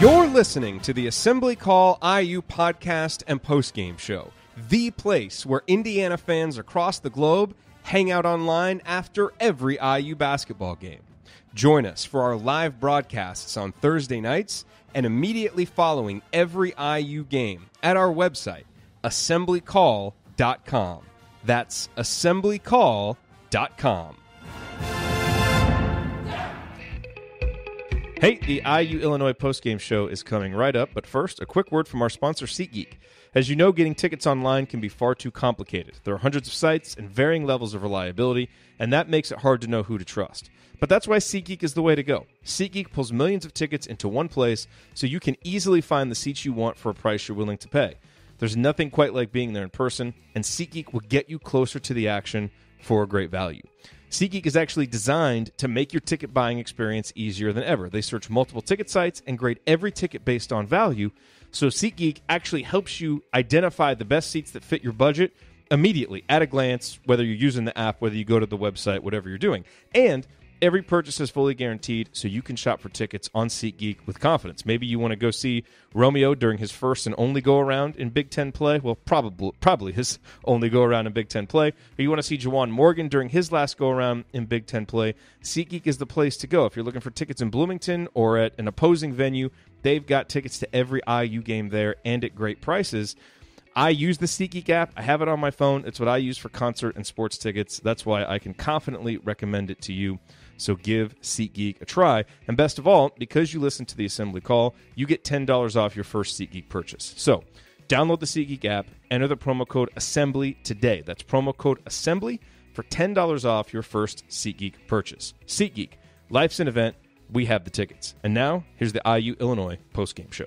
You're listening to the Assembly Call IU podcast and postgame show, the place where Indiana fans across the globe hang out online after every IU basketball game. Join us for our live broadcasts on Thursday nights and immediately following every IU game at our website, assemblycall.com. That's assemblycall.com. Hey, the IU Illinois postgame show is coming right up, but first, a quick word from our sponsor, SeatGeek. As you know, getting tickets online can be far too complicated. There are hundreds of sites and varying levels of reliability, and that makes it hard to know who to trust. But that's why SeatGeek is the way to go. SeatGeek pulls millions of tickets into one place so you can easily find the seats you want for a price you're willing to pay. There's nothing quite like being there in person, and SeatGeek will get you closer to the action for a great value. SeatGeek is actually designed to make your ticket buying experience easier than ever. They search multiple ticket sites and grade every ticket based on value, so SeatGeek actually helps you identify the best seats that fit your budget immediately, at a glance, whether you're using the app, whether you go to the website, whatever you're doing. And every purchase is fully guaranteed, so you can shop for tickets on SeatGeek with confidence. Maybe you want to go see Romeo during his first and only go-around in Big Ten play. Well, probably his only go-around in Big Ten play. Or you want to see Juwan Morgan during his last go-around in Big Ten play. SeatGeek is the place to go. If you're looking for tickets in Bloomington or at an opposing venue, they've got tickets to every IU game there and at great prices. I use the SeatGeek app. I have it on my phone. It's what I use for concert and sports tickets. That's why I can confidently recommend it to you. So give SeatGeek a try. And best of all, because you listen to the Assembly Call, you get $10 off your first SeatGeek purchase. So download the SeatGeek app, enter the promo code ASSEMBLY today. That's promo code ASSEMBLY for $10 off your first SeatGeek purchase. SeatGeek, life's an event. We have the tickets. And now, here's the IU Illinois postgame show.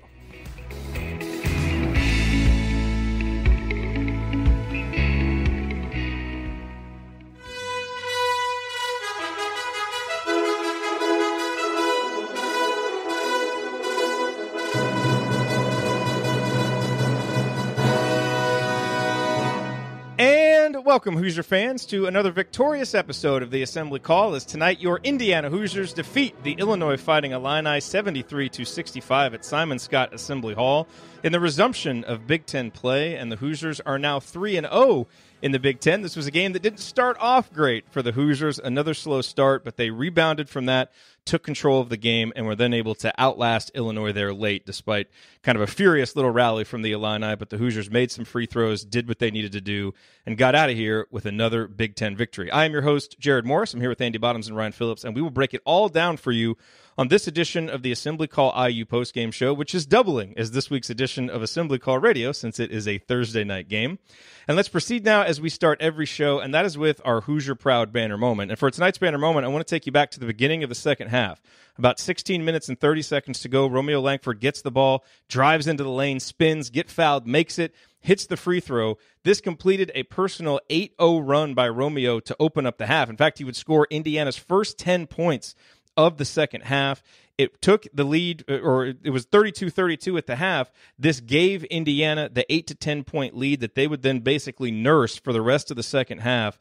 Welcome, Hoosier fans, to another victorious episode of the Assembly Call, as tonight your Indiana Hoosiers defeat the Illinois Fighting Illini 73-65 at Simon Scott Assembly Hall in the resumption of Big Ten play, and the Hoosiers are now 3-0 in the Big Ten. This was a game that didn't start off great for the Hoosiers, another slow start, but they rebounded from that, took control of the game, and were then able to outlast Illinois there late, despite kind of a furious little rally from the Illini. But the Hoosiers made some free throws, did what they needed to do, and got out of here with another Big Ten victory. I am your host, Jerod Morris. I'm here with Andy Bottoms and Ryan Phillips, and we will break it all down for you on this edition of the Assembly Call IU postgame show, which is doubling as this week's edition of Assembly Call Radio, since it is a Thursday night game. And let's proceed now as we start every show, and that is with our Hoosier Proud banner moment. And for tonight's banner moment, I want to take you back to the beginning of the second half. About 16 minutes and 30 seconds to go. Romeo Langford gets the ball, drives into the lane, spins, gets fouled, makes it, hits the free throw. This completed a personal 8-0 run by Romeo to open up the half. In fact, he would score Indiana's first 10 points of the second half. It took the lead, or it was 32-32 at the half. This gave Indiana the 8 to 10 point lead that they would then basically nurse for the rest of the second half.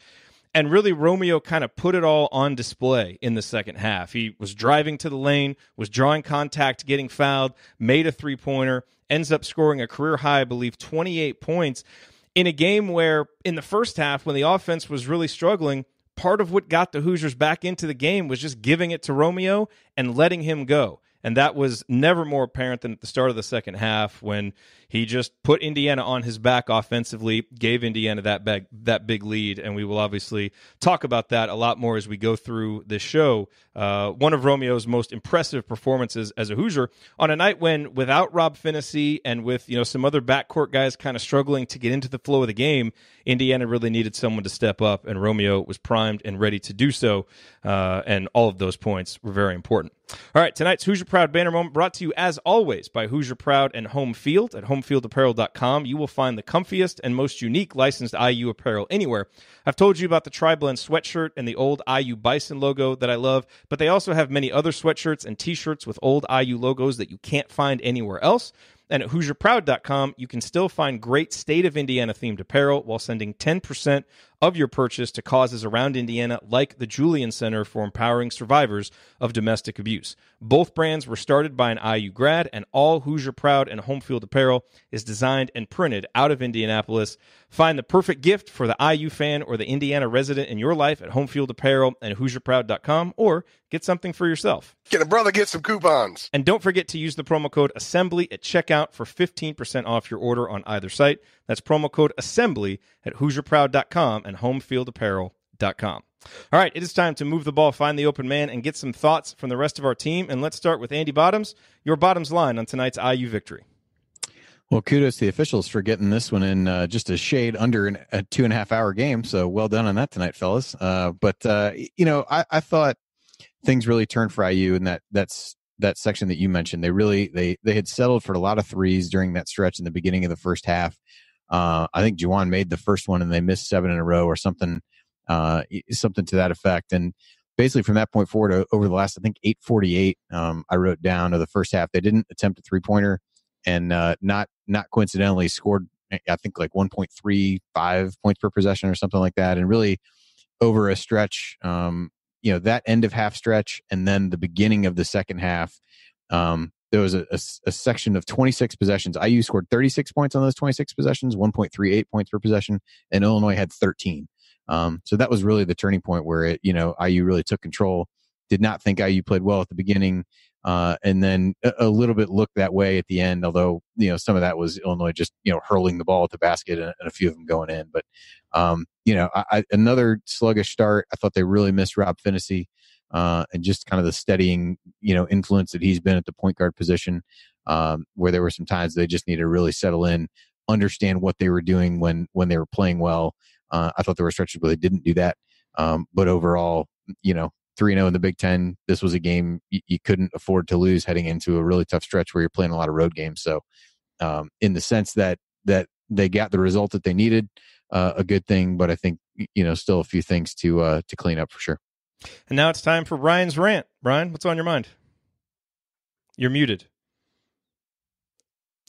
And really, Romeo kind of put it all on display in the second half. He was driving to the lane, was drawing contact, getting fouled, made a three-pointer, ends up scoring a career-high, I believe, 28 points in a game where, in the first half, when the offense was really struggling, part of what got the Hoosiers back into the game was just giving it to Romeo and letting him go. And that was never more apparent than at the start of the second half, when he just put Indiana on his back offensively, gave Indiana that big lead, and we will obviously talk about that a lot more as we go through this show. One of Romeo's most impressive performances as a Hoosier on a night when, without Rob Finney and with some other backcourt guys kind of struggling to get into the flow of the game, Indiana really needed someone to step up, and Romeo was primed and ready to do so, and all of those points were very important. All right, tonight's Hoosier Proud banner moment brought to you, as always, by Hoosier Proud and Home Field. At homefieldapparel.com, you will find the comfiest and most unique licensed IU apparel anywhere. I've told you about the Tri-Blend sweatshirt and the old IU Bison logo that I love, but they also have many other sweatshirts and T-shirts with old IU logos that you can't find anywhere else. And at HoosierProud.com, you can still find great State of Indiana-themed apparel while sending 10% of your purchase to causes around Indiana like the Julian Center for Empowering Survivors of Domestic Abuse. Both brands were started by an IU grad, and all Hoosier Proud and Home Field apparel is designed and printed out of Indianapolis. Find the perfect gift for the IU fan or the Indiana resident in your life at Home Field Apparel and HoosierProud.com, or get something for yourself. Get a brother, get some coupons. And don't forget to use the promo code ASSEMBLY at checkout for 15% off your order on either site. That's promo code ASSEMBLY at HoosierProud.com and HomeFieldApparel.com. All right, it is time to move the ball, find the open man, and get some thoughts from the rest of our team. And let's start with Andy Bottoms, your Bottoms line on tonight's IU victory. Well, kudos to the officials for getting this one in just a shade under a 2.5 hour game. So well done on that tonight, fellas. I thought things really turned for IU in that section that you mentioned. They had settled for a lot of threes during that stretch in the beginning of the first half. I think Juwan made the first one and they missed 7 in a row or something to that effect. And basically from that point forward, over the last, I think 8:48, I wrote down of the first half, they didn't attempt a 3-pointer and not coincidentally scored, I think like 1.35 points per possession or something like that. And really over a stretch, that end of half stretch and then the beginning of the second half, there was a section of 26 possessions. IU scored 36 points on those 26 possessions, 1.38 points per possession, and Illinois had 13. So that was really the turning point where IU really took control. Did not think IU played well at the beginning, and then a little bit looked that way at the end. Although some of that was Illinois just hurling the ball at the basket and a few of them going in. But another sluggish start. I thought they really missed Rob Finney. And just kind of the steadying, influence that he's been at the point guard position, where there were some times they just needed to really settle in, understand what they were doing when they were playing well. I thought there were stretches where they didn't do that. But overall, 3-0 in the Big Ten, this was a game you couldn't afford to lose heading into a really tough stretch where you're playing a lot of road games. So in the sense that they got the result that they needed, a good thing, but I think, still a few things to clean up for sure. And now it's time for Ryan's rant. Ryan, what's on your mind? You're muted.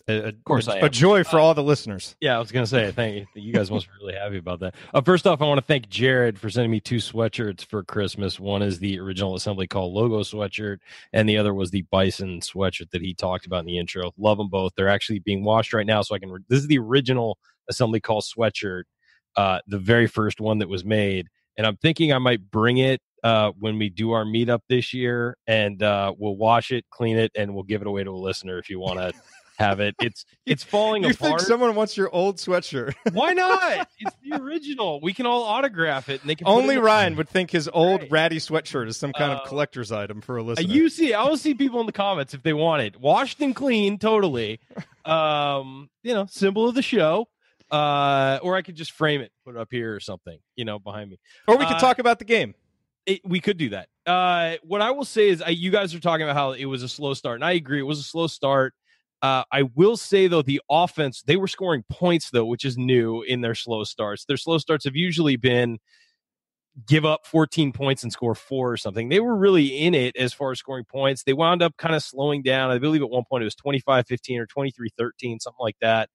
Of course I am. A joy for all the listeners. Yeah, I was going to say, thank you. You guys must be really happy about that. First off, I want to thank Jerod for sending me 2 sweatshirts for Christmas. One is the original Assembly Call logo sweatshirt, and the other was the Bison sweatshirt that he talked about in the intro. Love them both. They're actually being washed right now, so I can. This is the original Assembly Call sweatshirt, the very first one that was made, and I'm thinking I might bring it when we do our meetup this year, and we'll wash it, clean it, and we'll give it away to a listener if you want to have it. It's falling you apart. You think someone wants your old sweatshirt? Why not? It's the original. We can all autograph it, and they can. Only Ryan would think his old ratty sweatshirt is some kind of collector's item for a listener. I will see people in the comments if they want it, washed and clean, totally. Symbol of the show. Or I could just frame it, put it up here or something, behind me. Or we could talk about the game. We could do that. What I will say is you guys are talking about how it was a slow start, and I agree. It was a slow start. I will say, though, the offense, they were scoring points, though, which is new in their slow starts. Their slow starts have usually been give up 14 points and score 4 or something. They were really in it as far as scoring points. They wound up kind of slowing down. I believe at one point it was 25-15 or 23-13, something like that.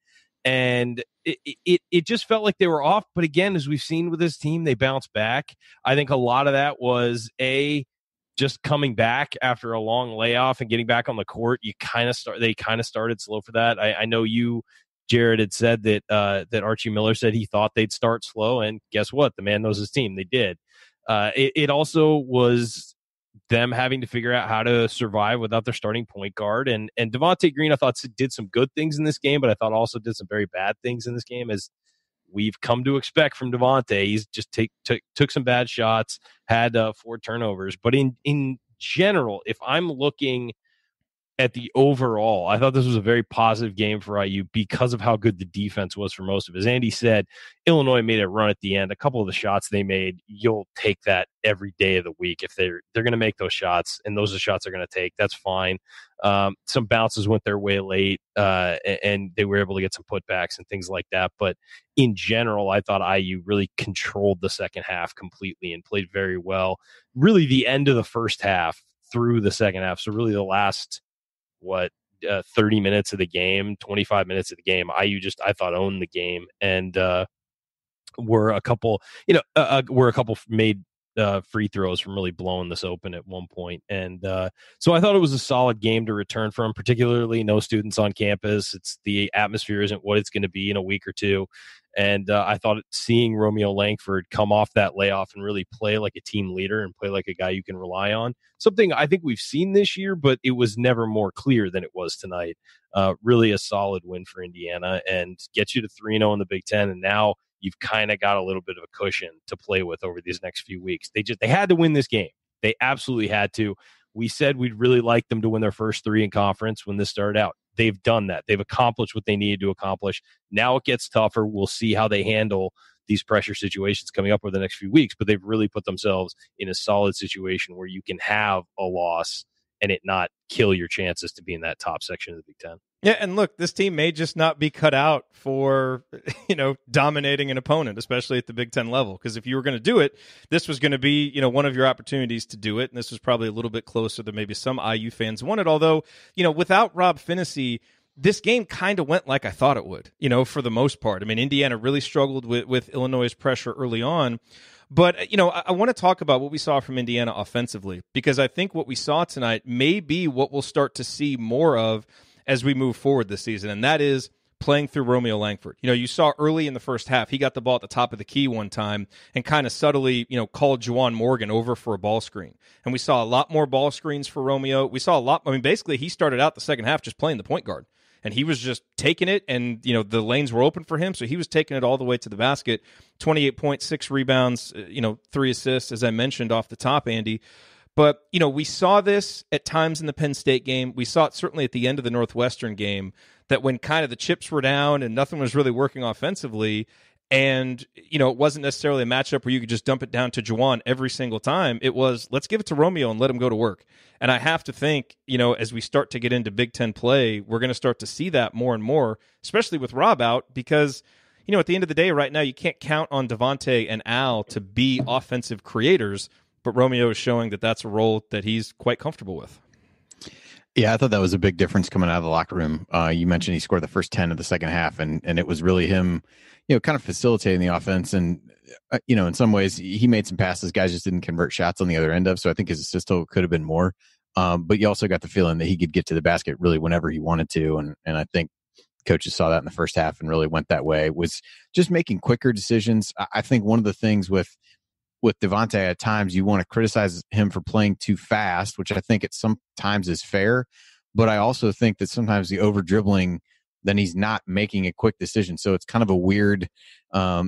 And it just felt like they were off. But again, as we've seen with this team, they bounced back. I think a lot of that was just coming back after a long layoff and getting back on the court. They kind of started slow for that. I know you, Jerod, had said that Archie Miller said he thought they'd start slow, and guess what? The man knows his team. They did. It also was them having to figure out how to survive without their starting point guard. And Devonte Green, I thought, did some good things in this game, but I thought also did some very bad things in this game, as we've come to expect from Devonte. He's just took some bad shots, had 4 turnovers. But in general, if I'm looking at the overall, I thought this was a very positive game for IU because of how good the defense was for most of it. As Andy said, Illinois made a run at the end. A couple of the shots they made, you'll take that every day of the week. If they're going to make those shots, and those are shots they're going to take, that's fine. Some bounces went their way late, and they were able to get some putbacks and things like that. But in general, I thought IU really controlled the second half completely and played very well. Really the end of the first half through the second half. So really the last 30 minutes of the game, 25 minutes of the game, IU I thought owned the game. And were a couple, made free throws from really blowing this open at one point. And so I thought it was a solid game to return from, particularly no students on campus. The atmosphere isn't what it's going to be in a week or two. And I thought seeing Romeo Langford come off that layoff and really play like a team leader and play like a guy you can rely on, something I think we've seen this year, but it was never more clear than it was tonight. Really a solid win for Indiana and gets you to 3-0 in the Big Ten. And now you've kind of got a little bit of a cushion to play with over these next few weeks. They had to win this game. They absolutely had to. We said we'd really like them to win their first 3 in conference when this started out. They've done that. They've accomplished what they needed to accomplish. Now it gets tougher. We'll see how they handle these pressure situations coming up over the next few weeks, but they've really put themselves in a solid situation where you can have a loss and it not kill your chances to be in that top section of the Big Ten. Yeah, and look, this team may just not be cut out for, dominating an opponent, especially at the Big Ten level. Because if you were going to do it, this was going to be, one of your opportunities to do it. And this was probably a little bit closer than maybe some IU fans wanted. Although, without Rob Finney, this game kind of went like I thought it would, for the most part. I mean, Indiana really struggled with Illinois' pressure early on. But, I want to talk about what we saw from Indiana offensively, because I think what we saw tonight may be what we'll start to see more of as we move forward this season, and that is playing through Romeo Langford. You saw early in the first half, he got the ball at the top of the key one time and kind of subtly, called Juwan Morgan over for a ball screen. And we saw a lot more ball screens for Romeo. We saw a lot. I mean, basically, he started out the second half just playing the point guard. And he was just taking it, and, the lanes were open for him, so he was taking it all the way to the basket. 28 points, 6 rebounds, 3 assists, as I mentioned off the top, Andy. But, we saw this at times in the Penn State game. We saw it certainly at the end of the Northwestern game, that when kind of the chips were down and nothing was really working offensively, and, it wasn't necessarily a matchup where you could just dump it down to Juwan every single time. It was, let's give it to Romeo and let him go to work. And I have to think, as we start to get into Big Ten play, we're going to start to see that more and more, especially with Rob out, because, at the end of the day right now, you can't count on Devonte and Al to be offensive creators. But Romeo is showing that that's a role that he's quite comfortable with. Yeah, I thought that was a big difference coming out of the locker room. You mentioned he scored the first 10 of the second half, and it was really him, kind of facilitating the offense. And, in some ways, he made some passes guys just didn't convert shots on the other end of. So I think his assist total could have been more. But you also got the feeling that he could get to the basket really whenever he wanted to. And I think coaches saw that in the first half and really went that way. Was just making quicker decisions. I think one of the things with Devonte, at times you want to criticize him for playing too fast, which I think it sometimes is fair. But I also think that sometimes the over dribbling, then he's not making a quick decision. So it's kind of a weird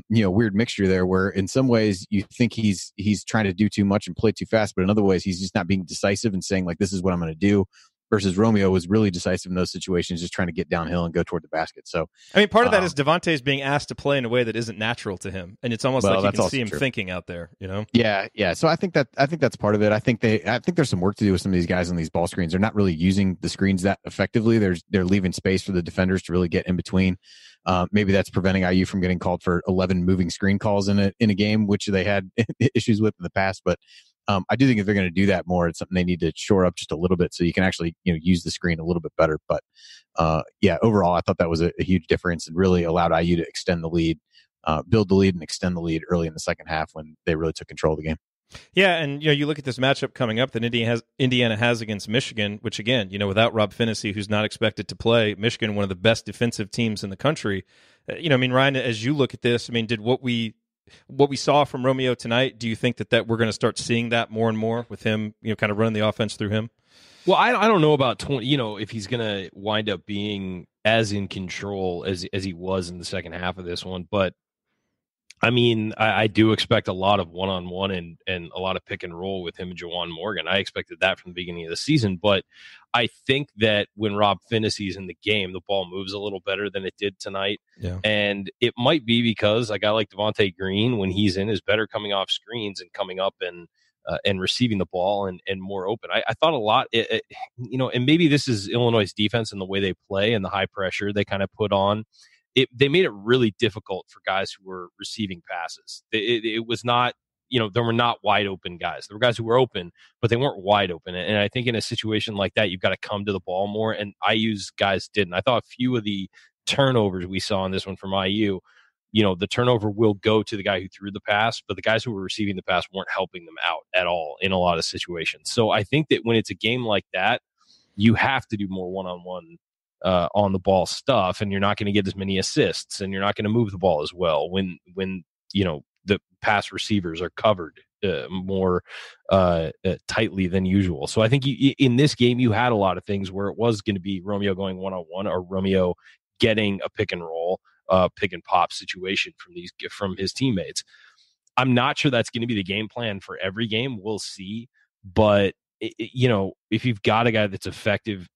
mixture there, where in some ways you think he's trying to do too much and play too fast, but in other ways he's just not being decisive and saying, like, this is what I'm going to do. Versus Romeo was really decisive in those situations, just trying to get downhill and go toward the basket. So, I mean, part of that is Devontae's being asked to play in a way that isn't natural to him, and it's almost like you can see him thinking out there. Yeah. So I think that's part of it. I think there's some work to do with some of these guys on these ball screens. They're not really using the screens that effectively. They're leaving space for the defenders to really get in between. Maybe that's preventing IU from getting called for 11 moving screen calls in a game, which they had issues with in the past, but. I do think if they're going to do that more, it's something they need to shore up just a little bit so you can actually, use the screen a little bit better. But overall, I thought that was a huge difference and really allowed IU to extend the lead, build the lead and extend the lead early in the second half when they really took control of the game. Yeah, and you look at this matchup coming up that Indiana has against Michigan, which again, without Rob Finney, who's not expected to play, Michigan, one of the best defensive teams in the country. Ryan, as you look at this, did what we saw from Romeo tonight, do you think that we're going to start seeing that more and more with him, kind of running the offense through him? Well, I don't know about 20, if he's going to wind up being as in control as he was in the second half of this one. But I do expect a lot of one-on-one and a lot of pick and roll with him and Juwan Morgan. I expected that from the beginning of the season, but I think that when Rob Finney's in the game, the ball moves a little better than it did tonight. Yeah. And it might be because a guy like Devonte Green, when he's in, is better coming off screens and coming up and receiving the ball and more open. I thought a lot, and maybe this is Illinois' defense and the way they play and the high pressure they kind of put on. They made it really difficult for guys who were receiving passes. It was not, there were not wide open guys. There were guys who were open, but they weren't wide open. And I think in a situation like that, you've got to come to the ball more. And IU's guys didn't. I thought a few of the turnovers we saw in this one from IU the turnover will go to the guy who threw the pass, but the guys who were receiving the pass weren't helping them out at all in a lot of situations. So I think that when it's a game like that, you have to do more one-on-one on the ball stuff, and you're not going to get as many assists, and you're not going to move the ball as well when the pass receivers are covered more tightly than usual. So I think in this game you had a lot of things where it was going to be Romeo going one-on-one or Romeo getting a pick and roll, pick and pop situation from his teammates. I'm not sure that's going to be the game plan for every game. We'll see, but if you've got a guy that's effective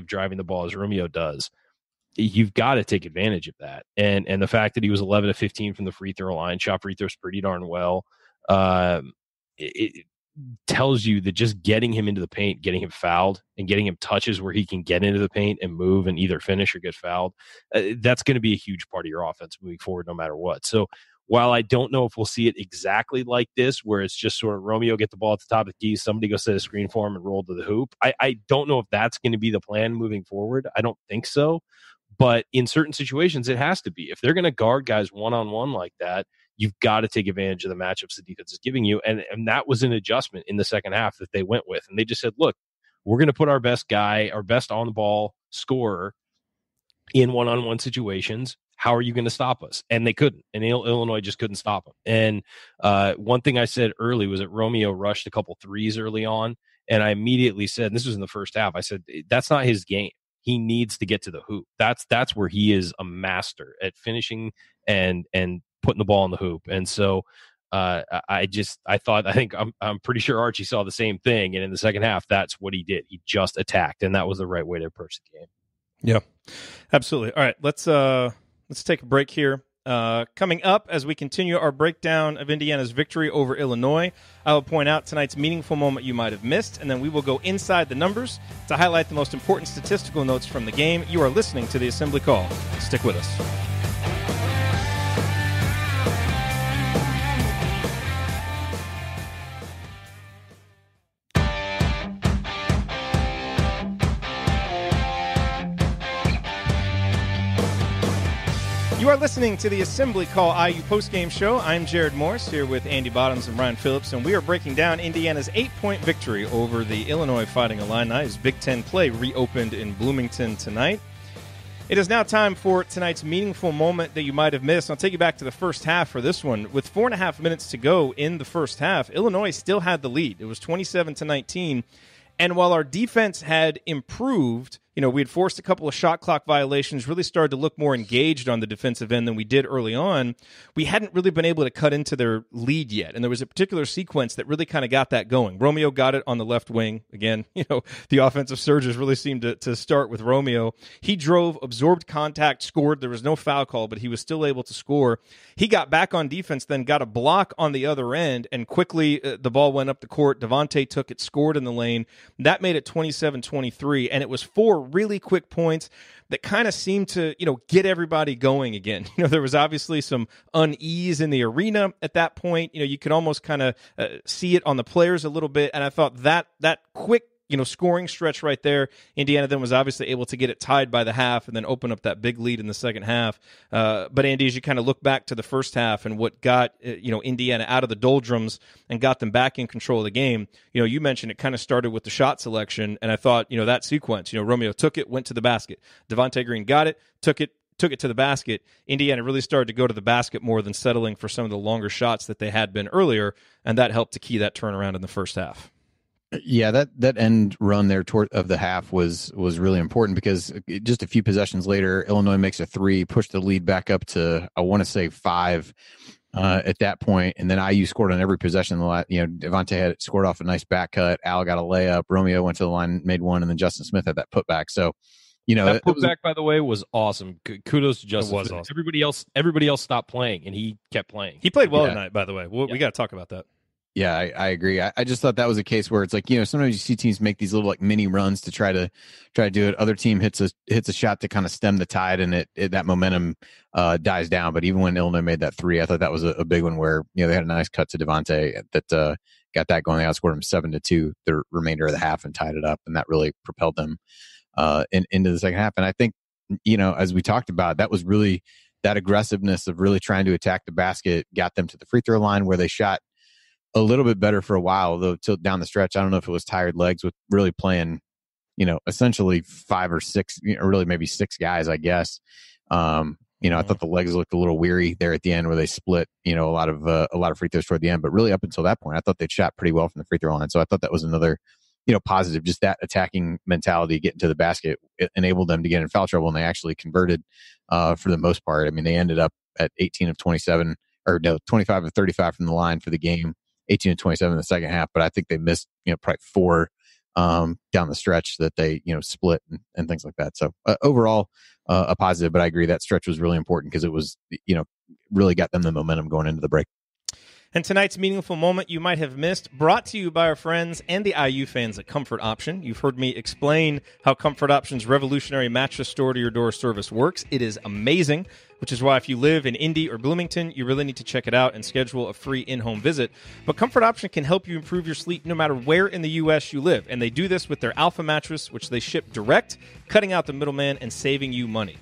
driving the ball as Romeo does, you've got to take advantage of that. And the fact that he was 11 of 15 from the free throw line, shot free throws pretty darn well. It tells you that just getting him into the paint, getting him fouled, and getting him touches where he can get into the paint and move and either finish or get fouled, that's going to be a huge part of your offense moving forward no matter what. So while I don't know if we'll see it exactly like this, where it's just sort of Romeo get the ball at the top of the key, somebody go set a screen for him and roll to the hoop, I don't know if that's going to be the plan moving forward. I don't think so. But in certain situations, it has to be. If they're going to guard guys one-on-one like that, you've got to take advantage of the matchups the defense is giving you. And that was an adjustment in the second half that they went with. And they just said, look, we're going to put our best guy, our best on-the-ball scorer in one-on-one situations. How are you going to stop us? And they couldn't. And Illinois just couldn't stop them. And one thing I said early was that Romeo rushed a couple threes early on. And I immediately said, and this was in the first half, I said, that's not his game. He needs to get to the hoop. That's where he is a master at finishing and putting the ball in the hoop. And so I think I'm pretty sure Archie saw the same thing. And in the second half, that's what he did. He just attacked, and that was the right way to approach the game. Yeah, absolutely. All right, let's take a break here. Coming up, as we continue our breakdown of Indiana's victory over Illinois, I will point out tonight's meaningful moment you might have missed, and then we will go inside the numbers to highlight the most important statistical notes from the game. You are listening to the Assembly Call. Stick with us. You are listening to the Assembly Call IU postgame show. I'm Jerod Morris here with Andy Bottoms and Ryan Phillips, and we are breaking down Indiana's 8-point victory over the Illinois Fighting Illini as Big Ten play reopened in Bloomington tonight. It is now time for tonight's meaningful moment that you might have missed. I'll take you back to the first half for this one. With 4.5 minutes to go in the first half, Illinois still had the lead. It was 27-19, and while our defense had improved, we had forced a couple of shot clock violations, really started to look more engaged on the defensive end than we did early on. We hadn't really been able to cut into their lead yet, and there was a particular sequence that really kind of got that going. Romeo got it on the left wing. Again, the offensive surges really seemed to start with Romeo. He drove, absorbed contact, scored. There was no foul call, but he was still able to score. He got back on defense, then got a block on the other end, and quickly the ball went up the court. Devonte took it, scored in the lane. That made it 27-23, and it was 4 really quick points that kind of seemed to, get everybody going again. There was obviously some unease in the arena at that point. You could almost kind of see it on the players a little bit, and I thought that quick scoring stretch right there, Indiana then was obviously able to get it tied by the half and then open up that big lead in the second half. But Andy, as you kind of look back to the first half and what got Indiana out of the doldrums and got them back in control of the game, you mentioned it kind of started with the shot selection, and I thought that sequence, Romeo took it, went to the basket, Devonte Green got it, took it to the basket. Indiana really started to go to the basket more than settling for some of the longer shots that they had been earlier, and that helped to key that turnaround in the first half. Yeah, that end run there of the half was really important because just a few possessions later, Illinois makes a 3, pushed the lead back up to, I want to say 5 at that point, and then IU scored on every possession. Devonte had scored off a nice back cut. Al got a layup. Romeo went to the line, made one, and then Justin Smith had that putback. So, that putback, by the way, was awesome. Kudos to Justin. It was awesome. Everybody else stopped playing, and he kept playing. He played well tonight, by the way. We got to talk about that. Yeah, I agree. I just thought that was a case where it's like, sometimes you see teams make these little like mini runs to try to do it. Other team hits a shot to kind of stem the tide, and that momentum dies down. But even when Illinois made that 3, I thought that was a big one where they had a nice cut to Devonte that got that going. They outscored him 7-2 the remainder of the half and tied it up, and that really propelled them into the second half. And I think as we talked about, that was really that aggressiveness of really trying to attack the basket got them to the free throw line, where they shot a little bit better for a while, though till down the stretch. I don't know if it was tired legs with really playing, essentially 5 or 6, or really maybe 6 guys, I guess. I thought the legs looked a little weary there at the end, where they split, a lot of free throws toward the end. But really, up until that point, I thought they'd shot pretty well from the free throw line. So I thought that was another, positive. Just that attacking mentality, getting to the basket, it enabled them to get in foul trouble, and they actually converted for the most part. I mean, they ended up at 18 of 27, or no, 25 of 35 from the line for the game, 18 of 27 in the second half. But I think they missed, probably 4 down the stretch that they, split and things like that. So overall, a positive. But I agree that stretch was really important because it was, really got them the momentum going into the break. And tonight's meaningful moment you might have missed, brought to you by our friends and the IU fans at Comfort Option. You've heard me explain how Comfort Option's revolutionary mattress store-to-your-door service works. It is amazing, which is why if you live in Indy or Bloomington, you really need to check it out and schedule a free in-home visit. But Comfort Option can help you improve your sleep no matter where in the U.S. you live. And they do this with their Alpha mattress, which they ship direct, cutting out the middleman and saving you money.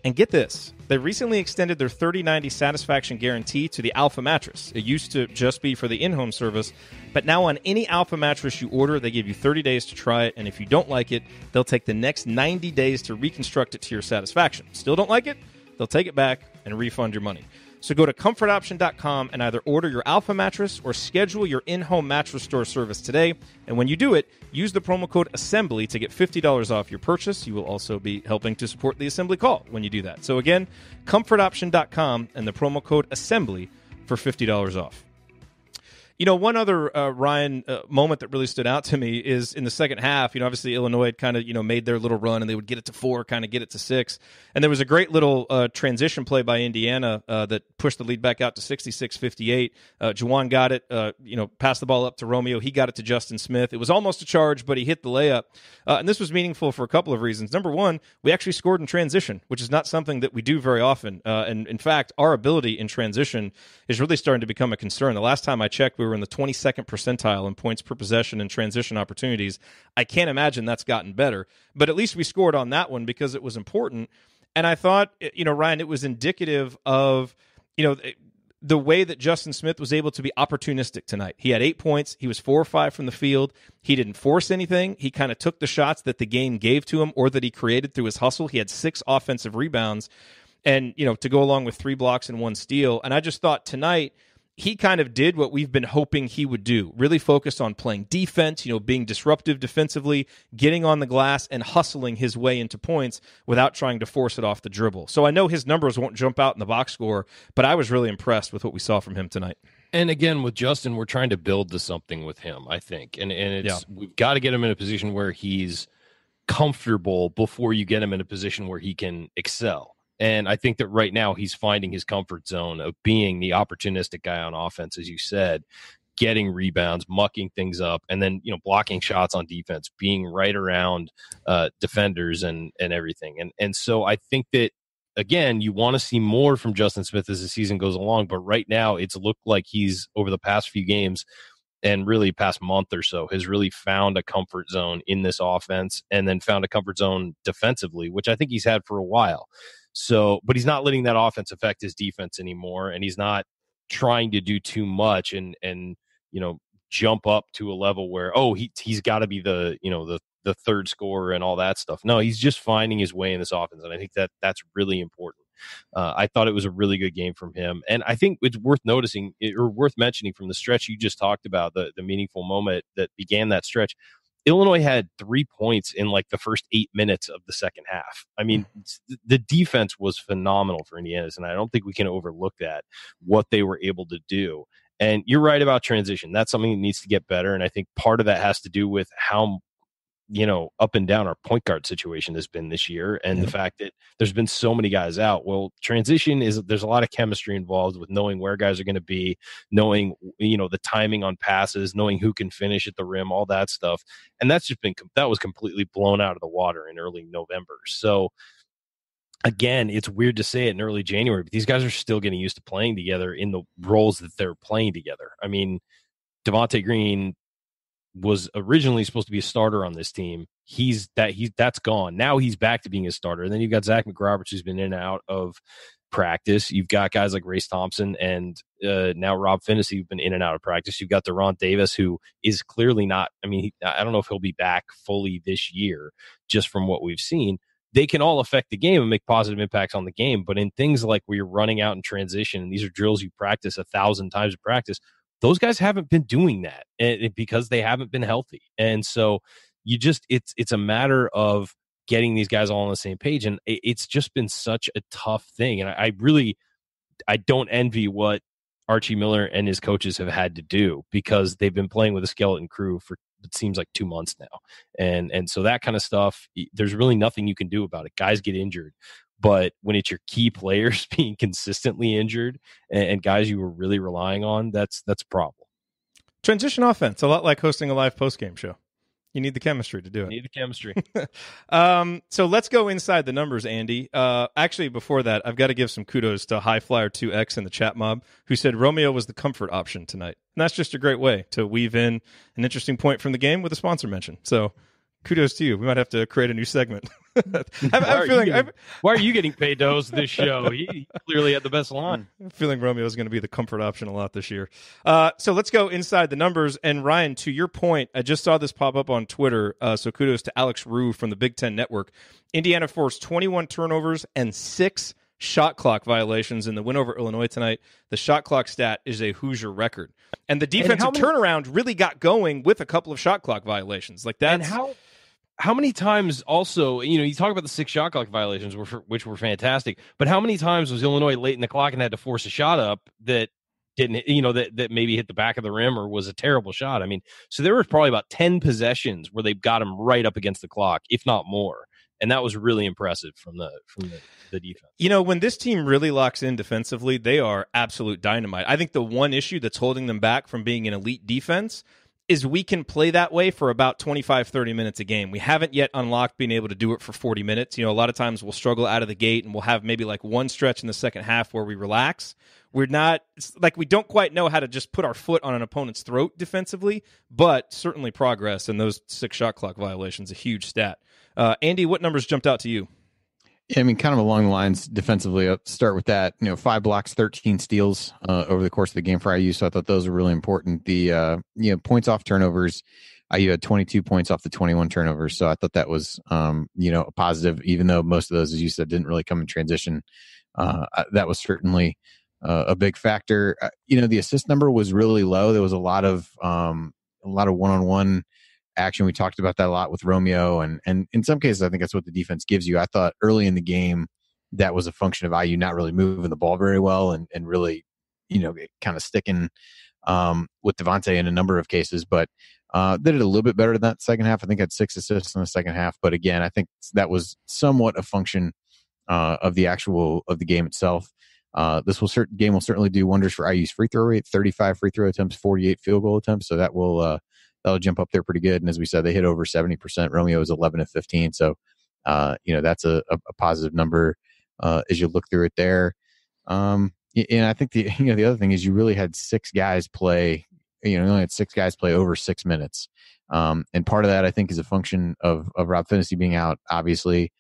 And get this, they recently extended their 30-90 satisfaction guarantee to the Alpha mattress. It used to just be for the in-home service, but now on any Alpha mattress you order, they give you 30 days to try it, and if you don't like it, they'll take the next 90 days to reconstruct it to your satisfaction. Still don't like it? They'll take it back and refund your money. So go to comfortoption.com and either order your Alpha mattress or schedule your in-home mattress store service today. And when you do it, use the promo code ASSEMBLY to get $50 off your purchase. You will also be helping to support the Assembly Call when you do that. So again, comfortoption.com and the promo code ASSEMBLY for $50 off. One other, Ryan, moment that really stood out to me is in the second half. Obviously Illinois had kind of, made their little run, and they would get it to 4, kind of get it to 6. And there was a great little transition play by Indiana that pushed the lead back out to 66-58. Juwan got it, passed the ball up to Romeo. He got it to Justin Smith. It was almost a charge, but he hit the layup. And this was meaningful for a couple of reasons. Number one, we actually scored in transition, which is not something that we do very often. And in fact, our ability in transition is really starting to become a concern. The last time I checked, we were in the 22nd percentile in points per possession and transition opportunities. I can't imagine that's gotten better, but at least we scored on that one because it was important. And I thought, Ryan, it was indicative of, the way that Justin Smith was able to be opportunistic tonight. He had 8 points. He was 4 or 5 from the field. He didn't force anything. He kind of took the shots that the game gave to him or that he created through his hustle. He had 6 offensive rebounds and, to go along with 3 blocks and 1 steal. And I just thought tonight, he kind of did what we've been hoping he would do, really focus on playing defense, being disruptive defensively, getting on the glass, and hustling his way into points without trying to force it off the dribble. So I know his numbers won't jump out in the box score, but I was really impressed with what we saw from him tonight. And again, with Justin, we're trying to build to something with him, I think. And it's we've got to get him in a position where he's comfortable before you get him in a position where he can excel. And I think that right now he's finding his comfort zone of being the opportunistic guy on offense, as you said, getting rebounds, mucking things up, and then, blocking shots on defense, being right around defenders and everything. And so I think that, again, you want to see more from Justin Smith as the season goes along. But right now it's looked like he's, over the past few games and really past month or so, has really found a comfort zone in this offense and then found a comfort zone defensively, which I think he's had for a while. So, but he's not letting that offense affect his defense anymore, and he's not trying to do too much and jump up to a level where he's got to be the third scorer and all that stuff. No, he's just finding his way in this offense, and I think that that's really important. I thought it was a really good game from him, and I think it's worth noticing or worth mentioning from the stretch you just talked about, the meaningful moment that began that stretch. Illinois had 3 points in like the first 8 minutes of the second half. I mean, the defense was phenomenal for Indiana, and I don't think we can overlook that, what they were able to do. And you're right about transition. That's something that needs to get better. And I think part of that has to do with how, up and down our point guard situation has been this year. And the fact that there's been so many guys out. Well, transition there's a lot of chemistry involved with knowing where guys are going to be, knowing, the timing on passes, knowing who can finish at the rim, all that stuff. And that was completely blown out of the water in early November. So again, it's weird to say it in early January, but these guys are still getting used to playing together in the roles that they're playing together. I mean, Devonte Green was originally supposed to be a starter on this team. That's gone. Now he's back to being a starter. And then you've got Zach McRoberts, who's been in and out of practice. You've got guys like Race Thompson and now Rob Finney who've been in and out of practice. You've got Deron Davis, who is clearly not, I mean, I don't know if he'll be back fully this year, just from what we've seen. They can all affect the game and make positive impacts on the game. But in things like where you're running out in transition, and these are drills you practice 1,000 times in practice, those guys haven't been doing that because they haven't been healthy. And so it's a matter of getting these guys all on the same page. And it's just been such a tough thing. And I don't envy what Archie Miller and his coaches have had to do, because they've been playing with a skeleton crew for, it seems like, 2 months now. And so that kind of stuff, there's really nothing you can do about it. Guys get injured. But when it's your key players being consistently injured and guys you were really relying on, that's a problem. Transition offense, a lot like hosting a live postgame show. You need the chemistry to do it. You need the chemistry. So let's go inside the numbers, Andy. Actually, before that, I've got to give some kudos to Highflyer2X in the chat mob, who said Romeo was the comfort option tonight. And that's just a great way to weave in an interesting point from the game with a sponsor mention. So kudos to you. We might have to create a new segment. Why are you getting paid to host this show? He clearly had the best line. I'm feeling Romeo is going to be the comfort option a lot this year. So let's go inside the numbers. And Ryan, to your point, I just saw this pop up on Twitter. So kudos to Alex Rue from the Big Ten Network. Indiana forced 21 turnovers and 6 shot clock violations in the win over Illinois tonight. The shot clock stat is a Hoosier record. And the defensive turnaround really got going with a couple of shot clock violations. Like that. And how many times also, you talk about the 6 shot clock violations, which were fantastic, but how many times was Illinois late in the clock and had to force a shot up that didn't, that maybe hit the back of the rim or was a terrible shot? I mean, so there were probably about 10 possessions where they got him right up against the clock, if not more. And that was really impressive from the defense. When this team really locks in defensively, they are absolute dynamite. I think the one issue that's holding them back from being an elite defense is we can play that way for about 25, 30 minutes a game. We haven't yet unlocked being able to do it for 40 minutes. A lot of times we'll struggle out of the gate and we'll have maybe like one stretch in the second half where we relax. We don't quite know how to just put our foot on an opponent's throat defensively, but certainly progress, and those 6 shot clock violations, a huge stat. Andy, what numbers jumped out to you? Yeah, I mean, kind of along the lines defensively, I'll start with that. 5 blocks, 13 steals over the course of the game for IU, so I thought those were really important. The points off turnovers, IU had 22 points off the 21 turnovers, so I thought that was a positive, even though most of those, as you said, didn't really come in transition. That was certainly a big factor. The assist number was really low. There was a lot of one-on-one action. We talked about that a lot with Romeo, and in some cases I think that's what the defense gives you. I thought early in the game that was a function of IU not really moving the ball very well and really kind of sticking with Devonte in a number of cases, but they did a little bit better than that second half. I think had 6 assists in the second half, but again, I think that was somewhat a function of the game itself. This game will certainly do wonders for IU's free throw rate: 35 free throw attempts, 48 field goal attempts, so that will that'll jump up there pretty good. And as we said, they hit over 70%. Romeo is 11 of 15. So, that's a positive number as you look through it there. And I think the other thing is you really had 6 guys play, you only had 6 guys play over 6 minutes. And part of that, I think, is a function of Rob Finney being out, obviously,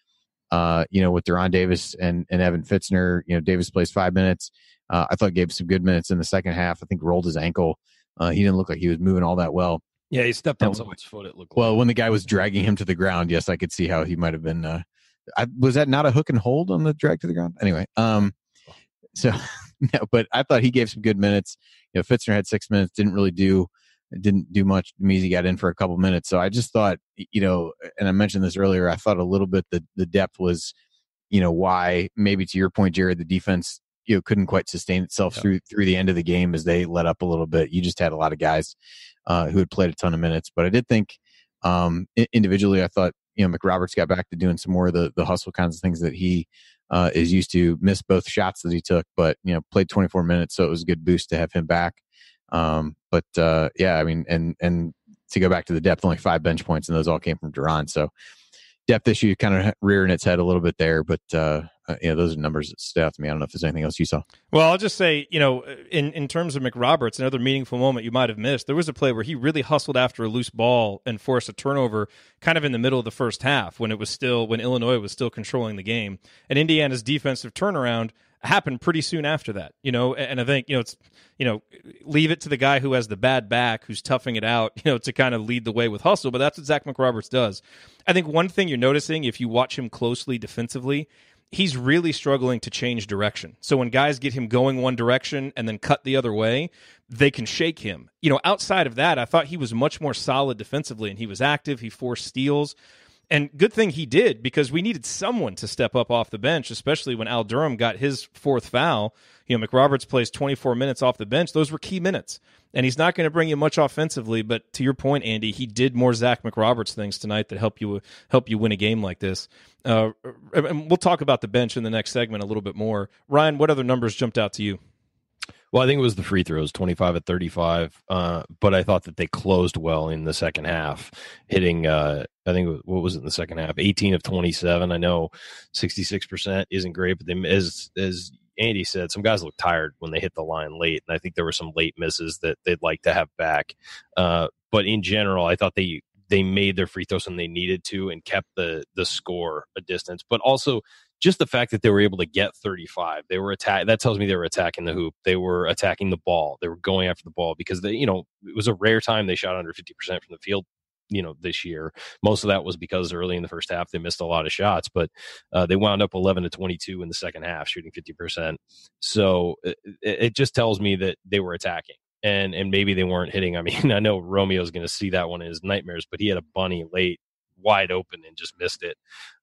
with Deron Davis and Evan Fitzner. Davis plays 5 minutes. I thought gave some good minutes in the second half. I think rolled his ankle. He didn't look like he was moving all that well. Yeah, he stepped on someone's foot, it looked like. Well, when the guy was dragging him to the ground, yes, I could see how he might have been. Was that not a hook and hold on the drag to the ground? Anyway, so no, but I thought he gave some good minutes. Fitzner had 6 minutes, didn't do much. Measy got in for a couple minutes. So I just thought, and I mentioned this earlier, I thought a little bit the depth was, why maybe to your point, Jerod, the defense, couldn't quite sustain itself through the end of the game as they let up a little bit. You just had a lot of guys who had played a ton of minutes. But I did think individually, I thought, McRoberts got back to doing some more of the hustle kinds of things that he is used to. Missed both shots that he took, but, played 24 minutes. So it was a good boost to have him back. But I mean, and to go back to the depth, only 5 bench points, and those all came from Durham. So depth issue kind of rearing its head a little bit there, but those are numbers that stood out to me. I don't know if there's anything else you saw. Well, I'll just say, in terms of McRoberts, another meaningful moment you might have missed, there was a play where he really hustled after a loose ball and forced a turnover kind of in the middle of the first half when Illinois was still controlling the game. And Indiana's defensive turnaround happened pretty soon after that, and I think, it's, leave it to the guy who has the bad back, who's toughing it out, to kind of lead the way with hustle, but that's what Zach McRoberts does. I think one thing you're noticing, if you watch him closely defensively, he's really struggling to change direction. So when guys get him going one direction and then cut the other way, they can shake him. Outside of that, I thought he was much more solid defensively, and he was active. He forced steals. And good thing he did, because we needed someone to step up off the bench, especially when Al Durham got his fourth foul. McRoberts plays 24 minutes off the bench. Those were key minutes. And he's not going to bring you much offensively, but to your point, Andy, he did more Zach McRoberts things tonight that help you win a game like this. And we'll talk about the bench in the next segment a little bit more. Ryan, what other numbers jumped out to you? Well, I think it was the free throws, 25 at 35. But I thought that they closed well in the second half, hitting, I think, what was it in the second half? 18 of 27. I know 66% isn't great, but they, as Andy said, some guys look tired when they hit the line late, and I think there were some late misses that they'd like to have back. But in general, I thought they made their free throws when they needed to and kept the score a distance. But also just the fact that they were able to get 35, that tells me they were attacking the hoop. They were attacking the ball. They were going after the ball, because it was a rare time they shot under 50% from the field, this year. Most of that was because early in the first half they missed a lot of shots, but they wound up 11 to 22 in the second half, shooting 50%. So it just tells me that they were attacking, and maybe they weren't hitting. I mean, I know Romeo's going to see that one in his nightmares, but he had a bunny late, wide open, and just missed it.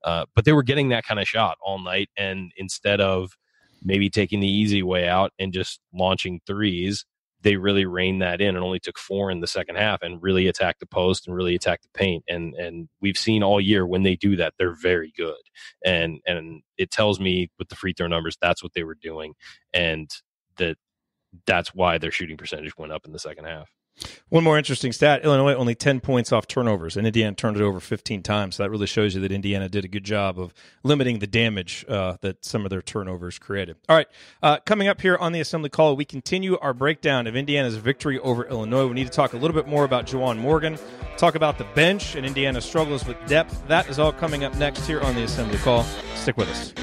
But they were getting that kind of shot all night, and instead of maybe taking the easy way out and just launching threes, they really reined that in and only took 4 in the second half and really attacked the post and really attacked the paint. And we've seen all year, when they do that, they're very good. And it tells me with the free throw numbers, that's what they were doing. And that's why their shooting percentage went up in the second half. One more interesting stat: Illinois only 10 points off turnovers, and Indiana turned it over 15 times. So that really shows you that Indiana did a good job of limiting the damage that some of their turnovers created. All right, coming up here on the Assembly Call, we continue our breakdown of Indiana's victory over Illinois. We need to talk a little bit more about Juwan Morgan, talk about the bench and Indiana's struggles with depth. That is all coming up next here on the Assembly Call. Stick with us.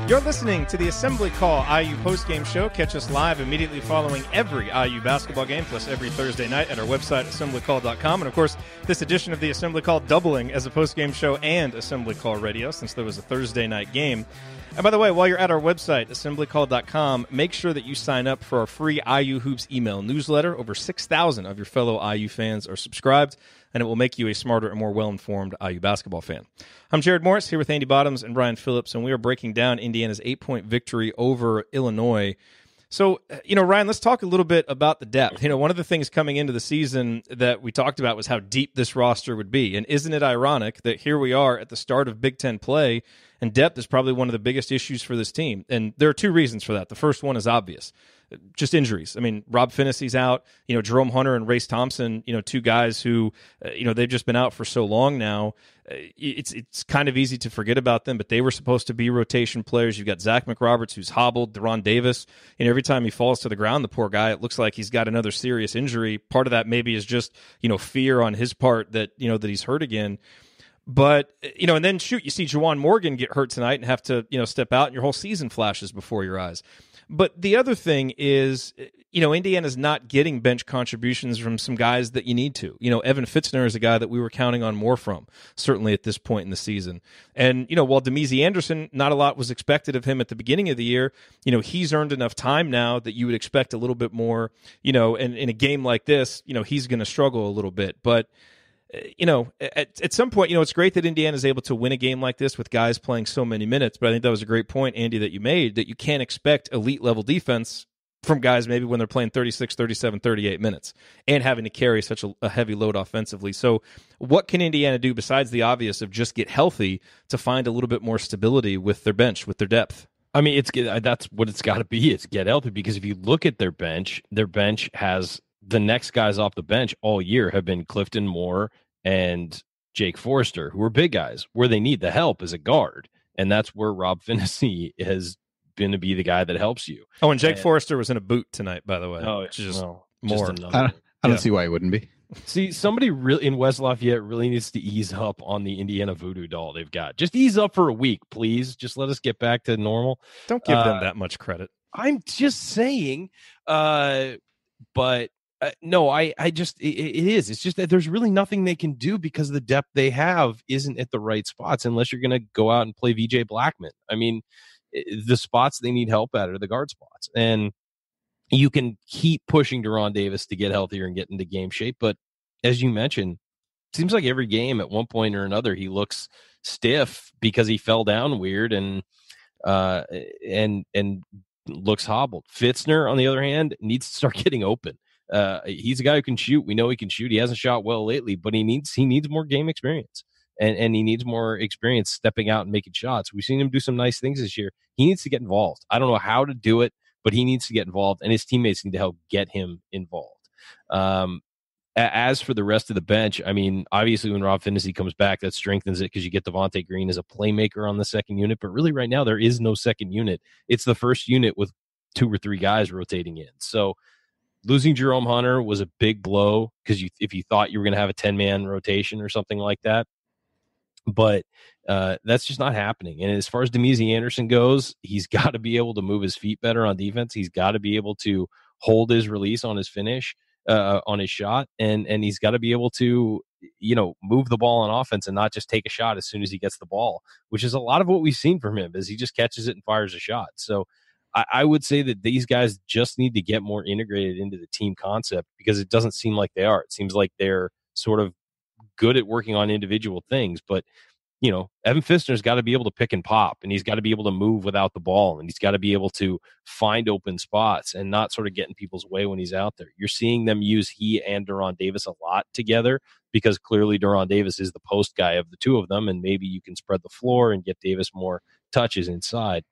You're listening to the Assembly Call IU postgame show. Catch us live immediately following every IU basketball game, plus every Thursday night at our website, assemblycall.com. And, of course, this edition of the Assembly Call doubling as a postgame show and Assembly Call radio, since there was a Thursday night game. And by the way, while you're at our website, assemblycall.com, make sure that you sign up for our free IU Hoops email newsletter. Over 6,000 of your fellow IU fans are subscribed, and it will make you a smarter and more well-informed IU basketball fan. I'm Jerod Morris, here with Andy Bottoms and Brian Phillips, and we are breaking down Indiana's 8-point victory over Illinois. So, Ryan, let's talk a little bit about the depth. One of the things coming into the season that we talked about was how deep this roster would be. And isn't it ironic that here we are at the start of Big Ten play, and depth is probably one of the biggest issues for this team. And there are two reasons for that. The first one is obvious. Just injuries. I mean, Rob Finney's out. Jerome Hunter and Race Thompson, two guys who, they've just been out for so long now. It's kind of easy to forget about them, but they were supposed to be rotation players. You've got Zach McRoberts, who's hobbled, Deron Davis. Every time he falls to the ground, the poor guy, it looks like he's got another serious injury. Part of that maybe is just, fear on his part that, that he's hurt again. But, and then you see Juwan Morgan get hurt tonight and have to, step out, and your whole season flashes before your eyes. But the other thing is, Indiana's not getting bench contributions from some guys that you need to. Evan Fitzner is a guy that we were counting on more from, certainly at this point in the season. And, while Demezy Anderson, not a lot was expected of him at the beginning of the year, he's earned enough time now that you would expect a little bit more, and in a game like this, he's going to struggle a little bit. But at some point, it's great that Indiana is able to win a game like this with guys playing so many minutes. But I think that was a great point, Andy, that you made, that you can't expect elite level defense from guys maybe when they're playing 36, 37, 38 minutes and having to carry such a heavy load offensively. So what can Indiana do besides the obvious of just get healthy to find a little bit more stability with their bench, with their depth? I mean, that's what it's got to be. It's get healthy, because if you look at their bench has the next guys off the bench all year have been Clifton Moore and Jake Forrester, who are big guys. Where they need the help is a guard. And that's where Rob Finney has been to be the guy that helps you. Oh, and Jake Forrester was in a boot tonight, by the way. Oh, just well, more. Just another. I don't see why he wouldn't be. See, somebody really in West Lafayette really needs to ease up on the Indiana voodoo doll they've got. Just ease up for a week, please. Just let us get back to normal. Don't give them that much credit. I'm just saying, but no, I just it is. It's just that there's really nothing they can do because the depth they have isn't at the right spots unless you're going to go out and play VJ Blackman. I mean, the spots they need help at are the guard spots, and you can keep pushing Deron Davis to get healthier and get into game shape. But as you mentioned, it seems like every game at one point or another, he looks stiff because he fell down weird and looks hobbled. Fitzner, on the other hand, needs to start getting open. He's a guy who can shoot. We know he can shoot. He hasn't shot well lately, but he needs more game experience. And he needs more experience stepping out and making shots. We've seen him do some nice things this year. He needs to get involved. I don't know how to do it, but he needs to get involved, and his teammates need to help get him involved. As for the rest of the bench, I mean, obviously when Rob Finney comes back, that strengthens it because you get Devonte Green as a playmaker on the second unit. But really right now, there is no second unit. It's the first unit with 2 or 3 guys rotating in. So losing Jerome Hunter was a big blow because if you thought you were going to have a 10-man rotation or something like that. But that's just not happening. And as far as Demezy Anderson goes, he's got to be able to move his feet better on defense. He's got to be able to hold his release on his finish, on his shot, and he's got to be able to, move the ball on offense and not just take a shot as soon as he gets the ball, which is a lot of what we've seen from him, is he just catches it and fires a shot. So I would say that these guys just need to get more integrated into the team concept because it doesn't seem like they are. It seems like they're sort of good at working on individual things, but Evan Fitzner's got to be able to pick and pop, and he's got to be able to move without the ball, and he's got to be able to find open spots and not sort of get in people's way when he's out there. You're seeing them use he and Deron Davis a lot together because clearly Deron Davis is the post guy of the two of them, and maybe you can spread the floor and get Davis more touches inside.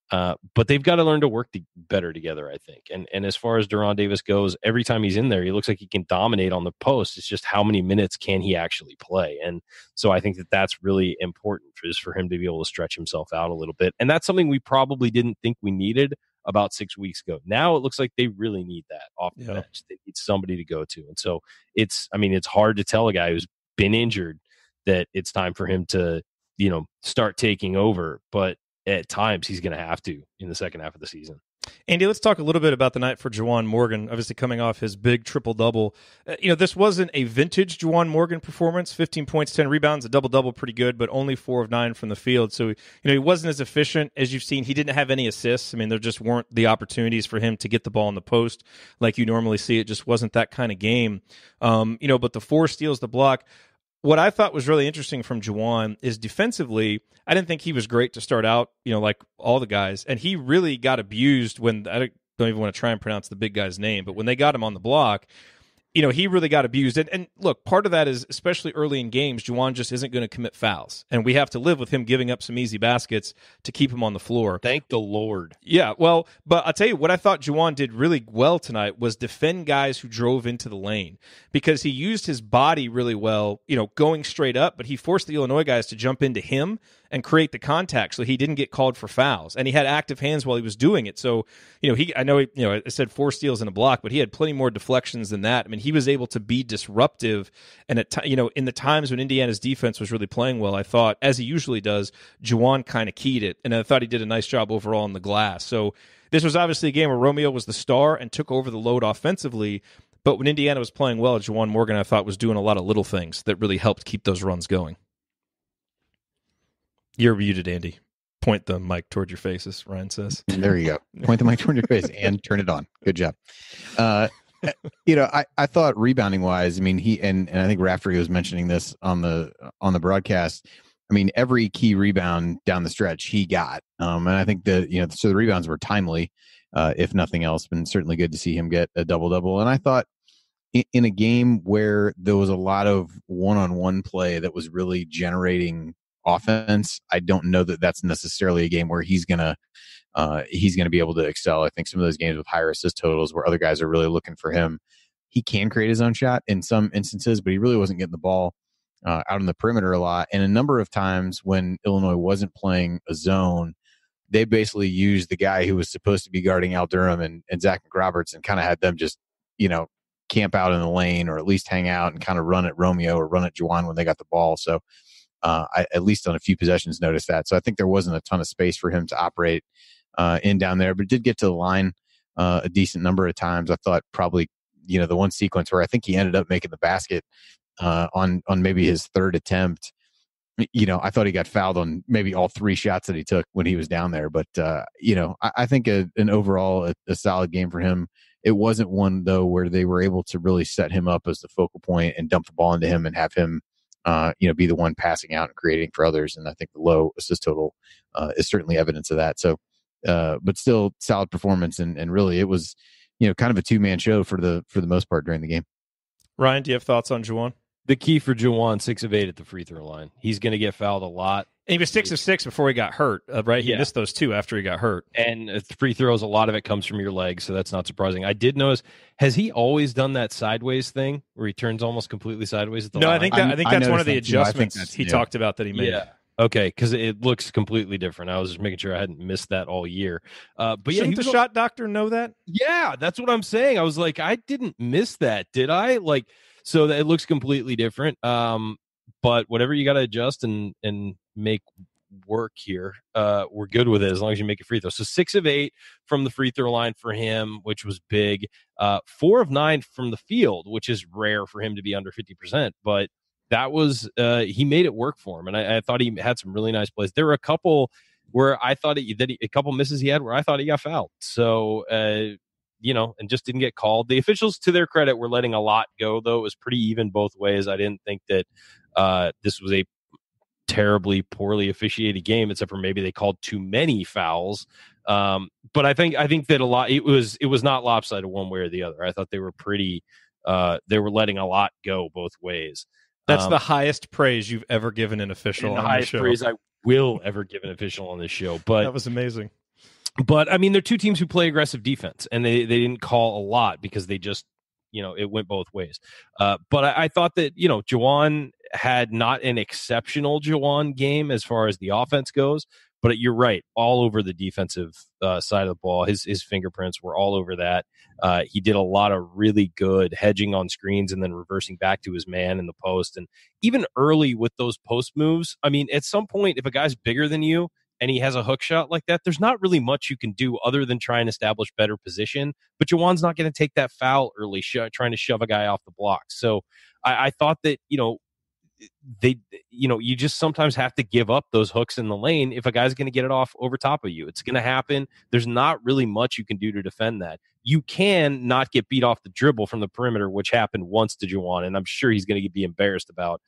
But they've got to learn to work better together, I think. And as far as Deron Davis goes, every time he's in there, he looks like he can dominate on the post. It's just how many minutes can he actually play? And so I think that that's really important for him to be able to stretch himself out a little bit. And that's something we probably didn't think we needed about 6 weeks ago. Now it looks like they really need that off the bench. They need somebody to go to. And so it's hard to tell a guy who's been injured that it's time for him to, start taking over. But at times he's going to have to in the second half of the season. Andy, let's talk a little bit about the night for Juwan Morgan, obviously coming off his big triple-double. This wasn't a vintage Juwan Morgan performance, 15 points, 10 rebounds, a double-double, pretty good, but only 4 of 9 from the field. So, he wasn't as efficient as you've seen. He didn't have any assists. I mean, there just weren't the opportunities for him to get the ball in the post like you normally see. It just wasn't that kind of game. But the 4 steals, the block. What I thought was really interesting from Juwan is defensively, I didn't think he was great to start out, like all the guys. And he really got abused when, I don't even want to try and pronounce the big guy's name, but when they got him on the block, he really got abused. And look, part of that is, especially early in games, Juwan just isn't going to commit fouls. And we have to live with him giving up some easy baskets to keep him on the floor. Thank the Lord. Yeah, well, but I'll tell you, what I thought Juwan did really well tonight was defend guys who drove into the lane, because he used his body really well, going straight up, but he forced the Illinois guys to jump into him and create the contact, so he didn't get called for fouls, and he had active hands while he was doing it. So, I said 4 steals and a block, but he had plenty more deflections than that. I mean, he was able to be disruptive, and in the times when Indiana's defense was really playing well, I thought, as he usually does, Juwan kind of keyed it, and I thought he did a nice job overall on the glass. So this was obviously a game where Romeo was the star and took over the load offensively. But when Indiana was playing well, Juwan Morgan, I thought, was doing a lot of little things that really helped keep those runs going. You're muted, Andy. Point the mic toward your faces, Ryan says. There you go. Point the mic toward your face and turn it on. Good job. I thought rebounding wise, I mean, he and I think Raftery was mentioning this on the broadcast. I mean, every key rebound down the stretch he got. And I think so the rebounds were timely, if nothing else, been certainly good to see him get a double-double. And I thought in a game where there was a lot of one-on-one play that was really generating offense, I don't know that that's necessarily a game where he's gonna be able to excel. I think some of those games with higher assist totals where other guys are really looking for him, he can create his own shot in some instances, but he really wasn't getting the ball out on the perimeter a lot. And a number of times when Illinois wasn't playing a zone, they basically used the guy who was supposed to be guarding Al Durham and Zach McRoberts and kind of had them just, camp out in the lane or at least hang out and kind of run at Romeo or run at Juwan when they got the ball. So I, at least on a few possessions, noticed that. So I think there wasn't a ton of space for him to operate in down there, but did get to the line a decent number of times. I thought probably, the one sequence where I think he ended up making the basket on maybe his third attempt. I thought he got fouled on maybe all three shots that he took when he was down there. But, I think an overall a solid game for him. It wasn't one, though, where they were able to really set him up as the focal point and dump the ball into him and have him, be the one passing out and creating for others. And I think the low assist total is certainly evidence of that. So, but still solid performance. And really it was, kind of a two-man show for the most part during the game. Ryan, do you have thoughts on Juwan? The key for Juwan, 6 of 8 at the free throw line. He's going to get fouled a lot. And he was 6 of 6 before he got hurt, right? He missed those 2 after he got hurt. And free throws, a lot of it comes from your legs, so that's not surprising. I did notice, has he always done that sideways thing where he turns almost completely sideways at the line? I think that's one of the adjustments he talked about that he made. Yeah. Okay, because it looks completely different. I was just making sure I hadn't missed that all year. But shouldn't the shot doctor know that? Yeah, that's what I'm saying. I was like, I didn't miss that, did I? So that it looks completely different. But whatever you got to adjust and make work here, we're good with it as long as you make a free throw. So 6 of 8 from the free throw line for him, which was big. 4 of 9 from the field, which is rare for him to be under 50%. But that was he made it work for him, and I thought he had some really nice plays. There were a couple where I thought a couple misses he had where I thought he got fouled. So and just didn't get called. The officials, to their credit, were letting a lot go, though. It was pretty even both ways. I didn't think that this was a terribly poorly officiated game, except for maybe they called too many fouls. But I think that a lot it was not lopsided one way or the other. I thought they were pretty. They were letting a lot go both ways. That's the highest praise you've ever given an official on the show. The highest praise I will ever give an official on this show. But that was amazing. But I mean, they're two teams who play aggressive defense, and they didn't call a lot because they just, it went both ways. But I thought that, Juwan had not an exceptional Juwan game as far as the offense goes. But you're right, all over the defensive side of the ball. His fingerprints were all over that. He did a lot of really good hedging on screens and then reversing back to his man in the post. And even early with those post moves, I mean, at some point, if a guy's bigger than you and he has a hook shot like that, there's not really much you can do other than try and establish better position. But Juwan's not going to take that foul early, trying to shove a guy off the block. So I thought that, you just sometimes have to give up those hooks in the lane if a guy's going to get it off over top of you. It's going to happen. There's not really much you can do to defend that. You can not get beat off the dribble from the perimeter, which happened once to Juwan, and I'm sure he's going to be embarrassed about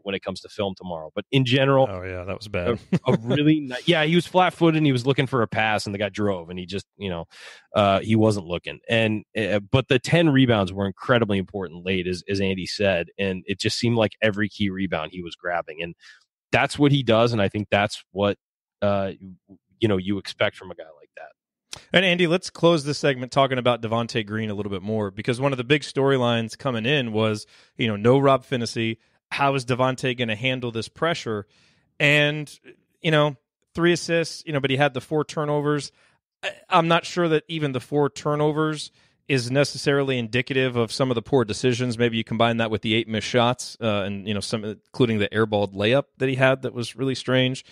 when it comes to film tomorrow. But in general, oh yeah, that was bad. a really he was flat-footed and he was looking for a pass, and the guy drove, and he just he wasn't looking. And but the 10 rebounds were incredibly important late, as Andy said, and it just seemed like every key rebound he was grabbing, and that's what he does, and I think that's what you expect from a guy like that. And Andy, let's close this segment talking about Devonte Green a little bit more, because one of the big storylines coming in was, no Rob Finney. How is Devonte going to handle this pressure? And, 3 assists, but he had the 4 turnovers. I'm not sure that even the 4 turnovers is necessarily indicative of some of the poor decisions. Maybe you combine that with the 8 missed shots, and some, including the airballed layup that he had that was really strange.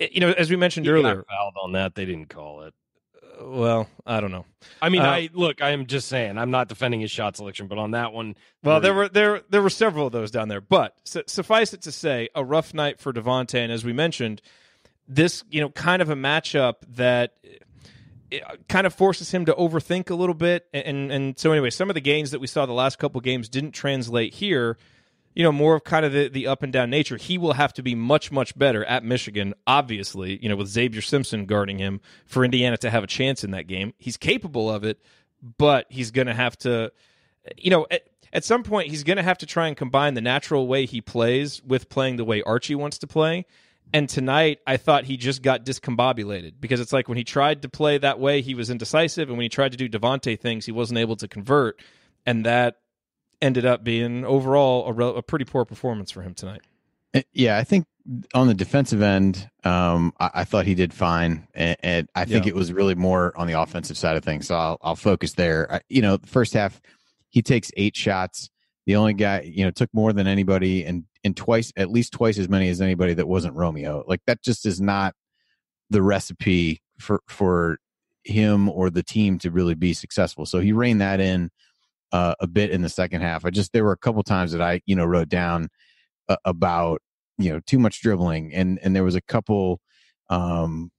As we mentioned earlier, got fouled on that, they didn't call it. Well, I don't know. I mean, I am just saying, I'm not defending his shot selection, but on that one, well, there were several of those down there. But suffice it to say, a rough night for Devonte, and as we mentioned, this kind of a matchup that kind of forces him to overthink a little bit, and so anyway, some of the gains that we saw the last couple games didn't translate here. More of kind of the up and down nature. He will have to be much, much better at Michigan, obviously, with Xavier Simpson guarding him for Indiana to have a chance in that game. He's capable of it, but he's going to have to, at some point, he's going to have to try and combine the natural way he plays with playing the way Archie wants to play. And tonight, I thought he just got discombobulated, because it's like when he tried to play that way, he was indecisive, and when he tried to do Devonte things, he wasn't able to convert, and that ended up being overall a pretty poor performance for him tonight. Yeah, I think on the defensive end, I thought he did fine, and I think it was really more on the offensive side of things. So I'll focus there. The first half, he takes 8 shots. The only guy, took more than anybody, and at least twice as many as anybody that wasn't Romeo. Like, that just is not the recipe for him or the team to really be successful. So he reined that in a bit in the second half. There were a couple times that I wrote down about too much dribbling, and there was a couple even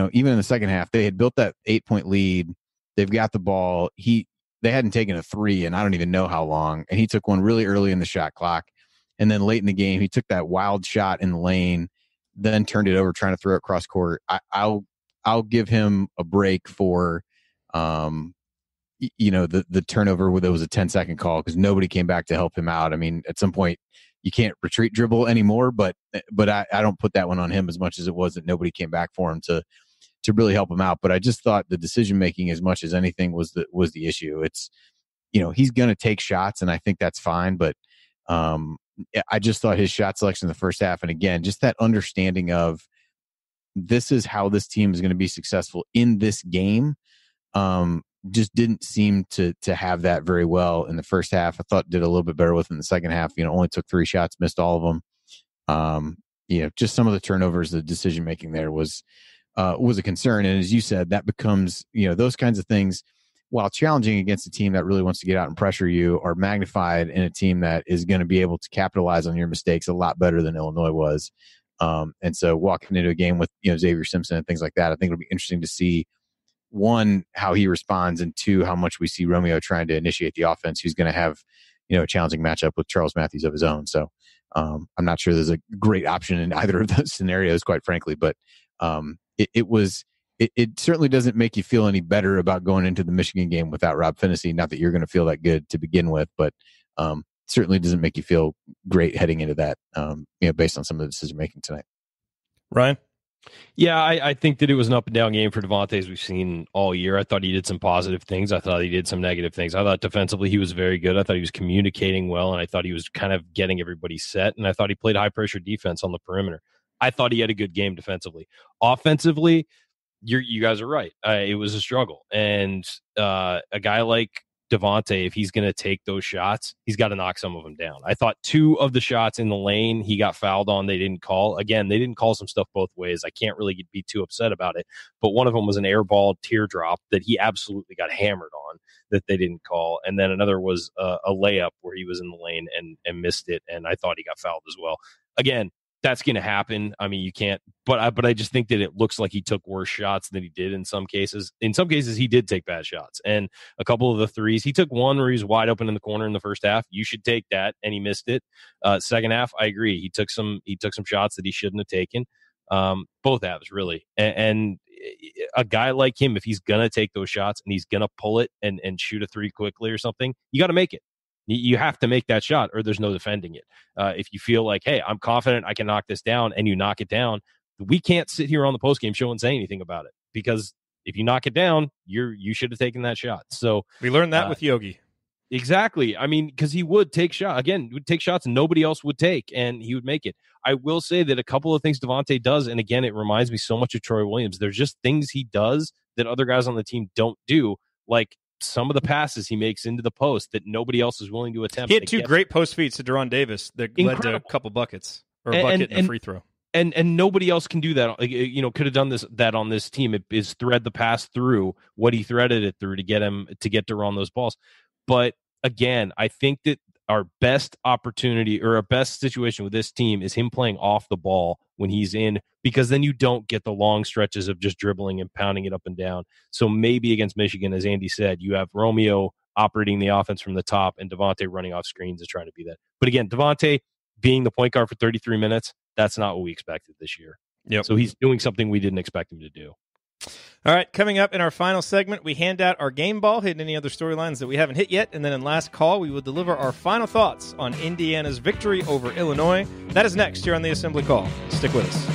in the second half, they had built that 8-point lead. They've got the ball. They hadn't taken a 3 and I don't even know how long, and he took one really early in the shot clock, and then late in the game he took that wild shot in the lane, then turned it over trying to throw it cross court. I'll give him a break for the turnover where there was a 10-second call, because nobody came back to help him out. I mean, at some point you can't retreat dribble anymore, but I don't put that one on him as much as it was that nobody came back for him to really help him out. But I just thought the decision making, as much as anything, was the issue. It's, he's going to take shots, and I think that's fine. But I just thought his shot selection in the first half, and again, just that understanding of this is how this team is going to be successful in this game, just didn't seem to have that very well in the first half. I thought did a little bit better with in the second half. Only took 3 shots, missed all of them. Just some of the turnovers, the decision making there was a concern. And as you said, that becomes, those kinds of things, while challenging against a team that really wants to get out and pressure you, are magnified in a team that is going to be able to capitalize on your mistakes a lot better than Illinois was. And so walking into a game with, Xavier Simpson and things like that, I think it'll be interesting to see, 1, how he responds, and 2, how much we see Romeo trying to initiate the offense, who's going to have, a challenging matchup with Charles Matthews of his own. So I'm not sure there's a great option in either of those scenarios, quite frankly, but it certainly doesn't make you feel any better about going into the Michigan game without Rob Finney. Not that you're going to feel that good to begin with, but certainly doesn't make you feel great heading into that, based on some of the decision making tonight. Ryan? Yeah, I think that it was an up and down game for Devonte, as we've seen all year. I thought he did some positive things. I thought he did some negative things. I thought defensively he was very good. I thought he was communicating well, and I thought he was kind of getting everybody set, and I thought he played high pressure defense on the perimeter. I thought he had a good game defensively. Offensively, you guys are right. It was a struggle, and a guy like Devonte, if he's going to take those shots, he's got to knock some of them down. I thought 2 of the shots in the lane he got fouled on, they didn't call. Again, they didn't call some stuff both ways. I can't really be too upset about it. But one of them was an airball teardrop that he absolutely got hammered on that they didn't call. And then another was a layup where he was in the lane and missed it, and I thought he got fouled as well. Again, that's going to happen. I mean, you can't, but I just think that it looks like he took worse shots than he did in some cases. In some cases, he did take bad shots, and a couple of the threes, he took one where he was wide open in the corner in the first half. You should take that, and he missed it. Second half, I agree. He took some shots that he shouldn't have taken. Both halves, really. And a guy like him, if he's gonna take those shots and he's gonna pull it and shoot a 3 quickly or something, you got to make it. You have to make that shot, or there's no defending it. If you feel like, hey, I'm confident I can knock this down, and you knock it down, we can't sit here on the postgame show and say anything about it, because if you knock it down, you should have taken that shot. So we learned that with Yogi. Exactly. I mean, because he would take shots. Again, he would take shots nobody else would take, and he would make it. I will say that a couple of things Devonte does, and again, it reminds me so much of Troy Williams. There's just things he does that other guys on the team don't do, like some of the passes he makes into the post that nobody else is willing to attempt. He had 2 great post feeds to Deron Davis that led to a couple buckets, or a bucket and a free throw. And nobody else can do that. Could have done that on this team. It is thread the pass through what he threaded it through to get to run those balls. But again, I think that our best opportunity, or our best situation with this team, is him playing off the ball when he's in, because then you don't get the long stretches of just dribbling and pounding it up and down. So maybe against Michigan, as Andy said, you have Romeo operating the offense from the top and Devonte running off screens and trying to be that. But again, Devonte being the point guard for 33 minutes, that's not what we expected this year. Yep. So he's doing something we didn't expect him to do. All right, coming up in our final segment, we hand out our game ball, hit any other storylines that we haven't hit yet, and then in last call, we will deliver our final thoughts on Indiana's victory over Illinois. That is next here on the Assembly Call. Stick with us.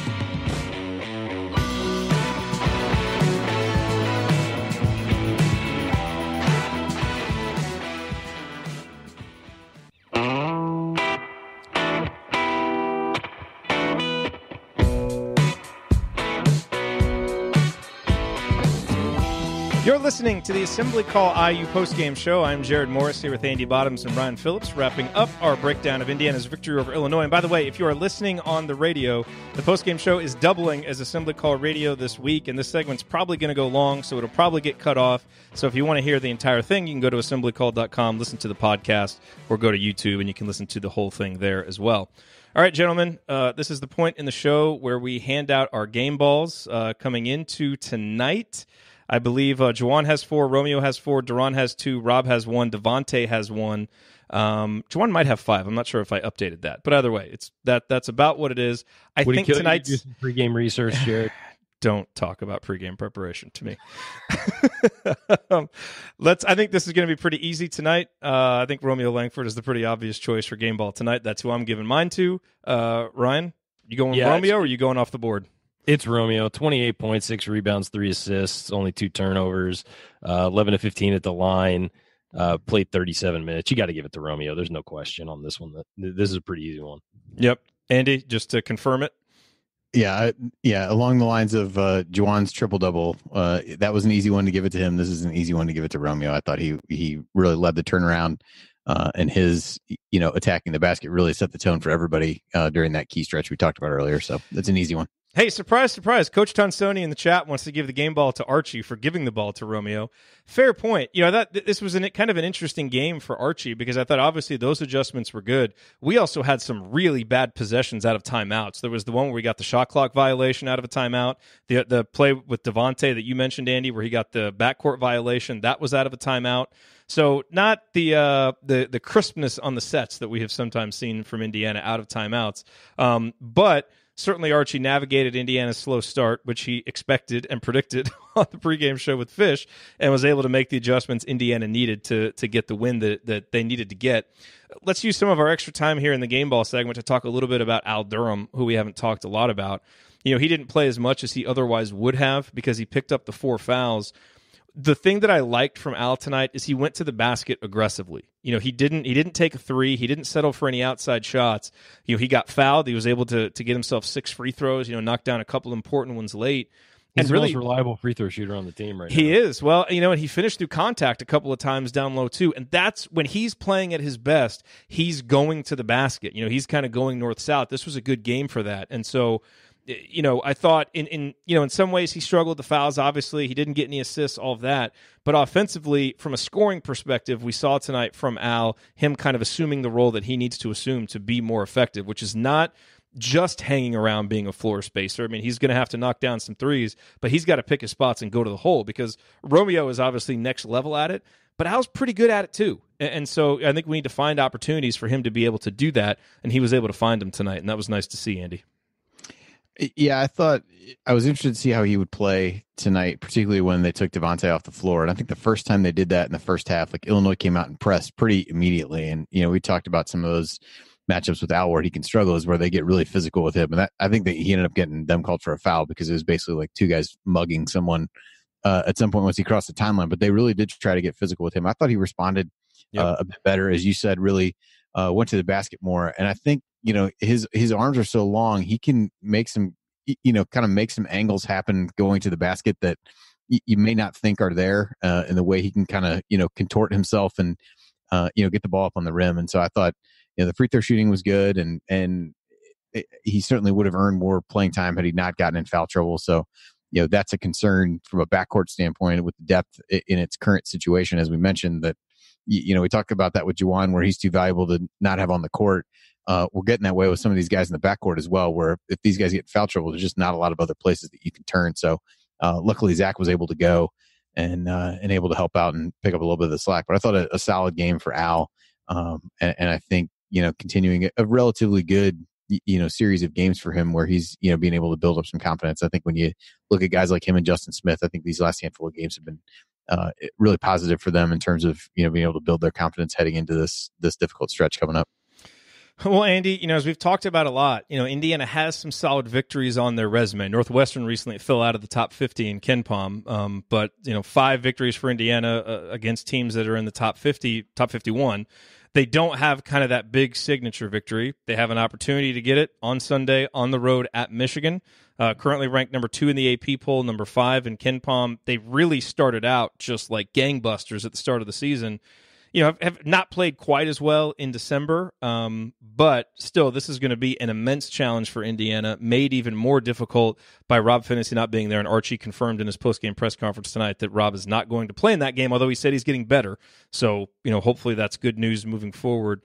You're listening to the Assembly Call IU postgame show. I'm Jerod Morris here with Andy Bottoms and Ryan Phillips, wrapping up our breakdown of Indiana's victory over Illinois. And by the way, if you are listening on the radio, the postgame show is doubling as Assembly Call radio this week, and this segment's probably going to go long, so it'll probably get cut off. So if you want to hear the entire thing, you can go to assemblycall.com, listen to the podcast, or go to YouTube, and you can listen to the whole thing there as well. All right, gentlemen, this is the point in the show where we hand out our game balls coming into tonight. I believe Juwan has 4, Romeo has 4, Durham has 2, Rob has 1, Devonte has 1. Juwan might have 5. I'm not sure if I updated that, but either way, that's about what it is. I think tonight's do some pregame research, Jerod. Don't talk about pregame preparation to me. I think this is going to be pretty easy tonight. I think Romeo Langford is the pretty obvious choice for game ball tonight. That's who I'm giving mine to. Ryan, you going Romeo or are you going off the board? It's Romeo, 28 points, 6 rebounds, 3 assists, only 2 turnovers, 11 to 15 at the line, played 37 minutes. You got to give it to Romeo. There's no question on this one. This is a pretty easy one. Yep. Andy, just to confirm it. Yeah. Along the lines of Juwan's triple-double, that was an easy one to give it to him. This is an easy one to give it to Romeo. I thought he really led the turnaround, and his attacking the basket really set the tone for everybody during that key stretch we talked about earlier. So that's an easy one. Hey, surprise, surprise. Coach Tonsoni in the chat wants to give the game ball to Archie for giving the ball to Romeo. Fair point. This was kind of an interesting game for Archie because I thought obviously those adjustments were good. We also had some really bad possessions out of timeouts. There was the one where we got the shot clock violation out of a timeout. The play with Devonte that you mentioned, Andy, where he got the backcourt violation, that was out of a timeout. So not the crispness on the sets that we have sometimes seen from Indiana out of timeouts. But certainly Archie navigated Indiana's slow start, which he expected and predicted on the pregame show with Fish, and was able to make the adjustments Indiana needed to get the win that they needed to get. Let's use some of our extra time here in the game ball segment to talk a little bit about Al Durham, who we haven't talked a lot about. He didn't play as much as he otherwise would have because he picked up the 4 fouls. The thing that I liked from Al tonight is he went to the basket aggressively. He didn't take a 3. He didn't settle for any outside shots. He got fouled. He was able to get himself 6 free throws, knock down a couple important ones late. He's the most reliable free throw shooter on the team right now. He is. Well, and he finished through contact a couple of times down low too. And that's when he's playing at his best, he's going to the basket. He's kind of going north-south. This was a good game for that. And so I thought in some ways he struggled. The fouls, obviously, he didn't get any assists, all of that. But offensively, from a scoring perspective, we saw tonight from Al him kind of assuming the role that he needs to assume to be more effective, which is not just hanging around being a floor spacer. I mean, he's going to have to knock down some threes, but he's got to pick his spots and go to the hole because Romeo is obviously next level at it, but Al's pretty good at it too. And so I think we need to find opportunities for him to be able to do that, and he was able to find them tonight, and that was nice to see, Andy. Yeah, I thought I was interested to see how he would play tonight, particularly when they took Devonte off the floor. And I think the first time they did that in the first half, Illinois came out and pressed pretty immediately. And, we talked about some of those matchups with Al where he can struggle is where they get really physical with him. And I think that he ended up getting them called for a foul because it was basically like 2 guys mugging someone at some point once he crossed the timeline. But they really did try to get physical with him. I thought he responded a bit better, as you said, really went to the basket more. And I think, his arms are so long, he can make some, kind of make some angles happen going to the basket that you may not think are there in the way he can kind of, contort himself and, get the ball up on the rim. And so I thought, the free throw shooting was good and he certainly would have earned more playing time had he not gotten in foul trouble. So, that's a concern from a backcourt standpoint with the depth in its current situation. As we mentioned that, we talked about that with Juwan where he's too valuable to not have on the court. We're getting that way with some of these guys in the backcourt as well, where if these guys get in foul trouble, there's just not a lot of other places that you can turn. So luckily Zach was able to go and able to help out and pick up a little bit of the slack. But I thought a solid game for Al. And I think, continuing a relatively good, series of games for him where he's, being able to build up some confidence. I think when you look at guys like him and Justin Smith, I think these last handful of games have been really positive for them in terms of, being able to build their confidence heading into this difficult stretch coming up. Well, Andy, as we've talked about a lot, Indiana has some solid victories on their resume. Northwestern recently fell out of the top 50 in KenPom, but 5 victories for Indiana against teams that are in the top 50, top 51. They don't have kind of that big signature victory. They have an opportunity to get it on Sunday on the road at Michigan. currently ranked number 2 in the AP poll, number 5 in KenPom. They really started out just like gangbusters at the start of the season. Have not played quite as well in December, but still, this is going to be an immense challenge for Indiana, made even more difficult by Rob Finney not being there. And Archie confirmed in his post-game press conference tonight that Rob is not going to play in that game, although he said he's getting better. So, hopefully that's good news moving forward.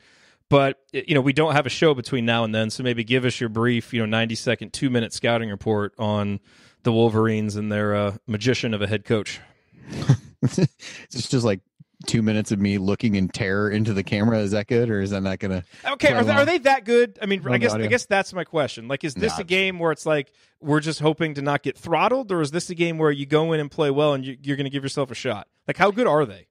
But, we don't have a show between now and then, so maybe give us your brief, 90-second, 2-minute scouting report on the Wolverines and their magician of a head coach. It's just like 2 minutes of me looking in terror into the camera. Is that good, or is that not going to? Okay, are they that good? I mean, I guess that's my question. Like, is this a game where it's like we're just hoping to not get throttled, or is this a game where you go in and play well and you're going to give yourself a shot? Like, how good are they?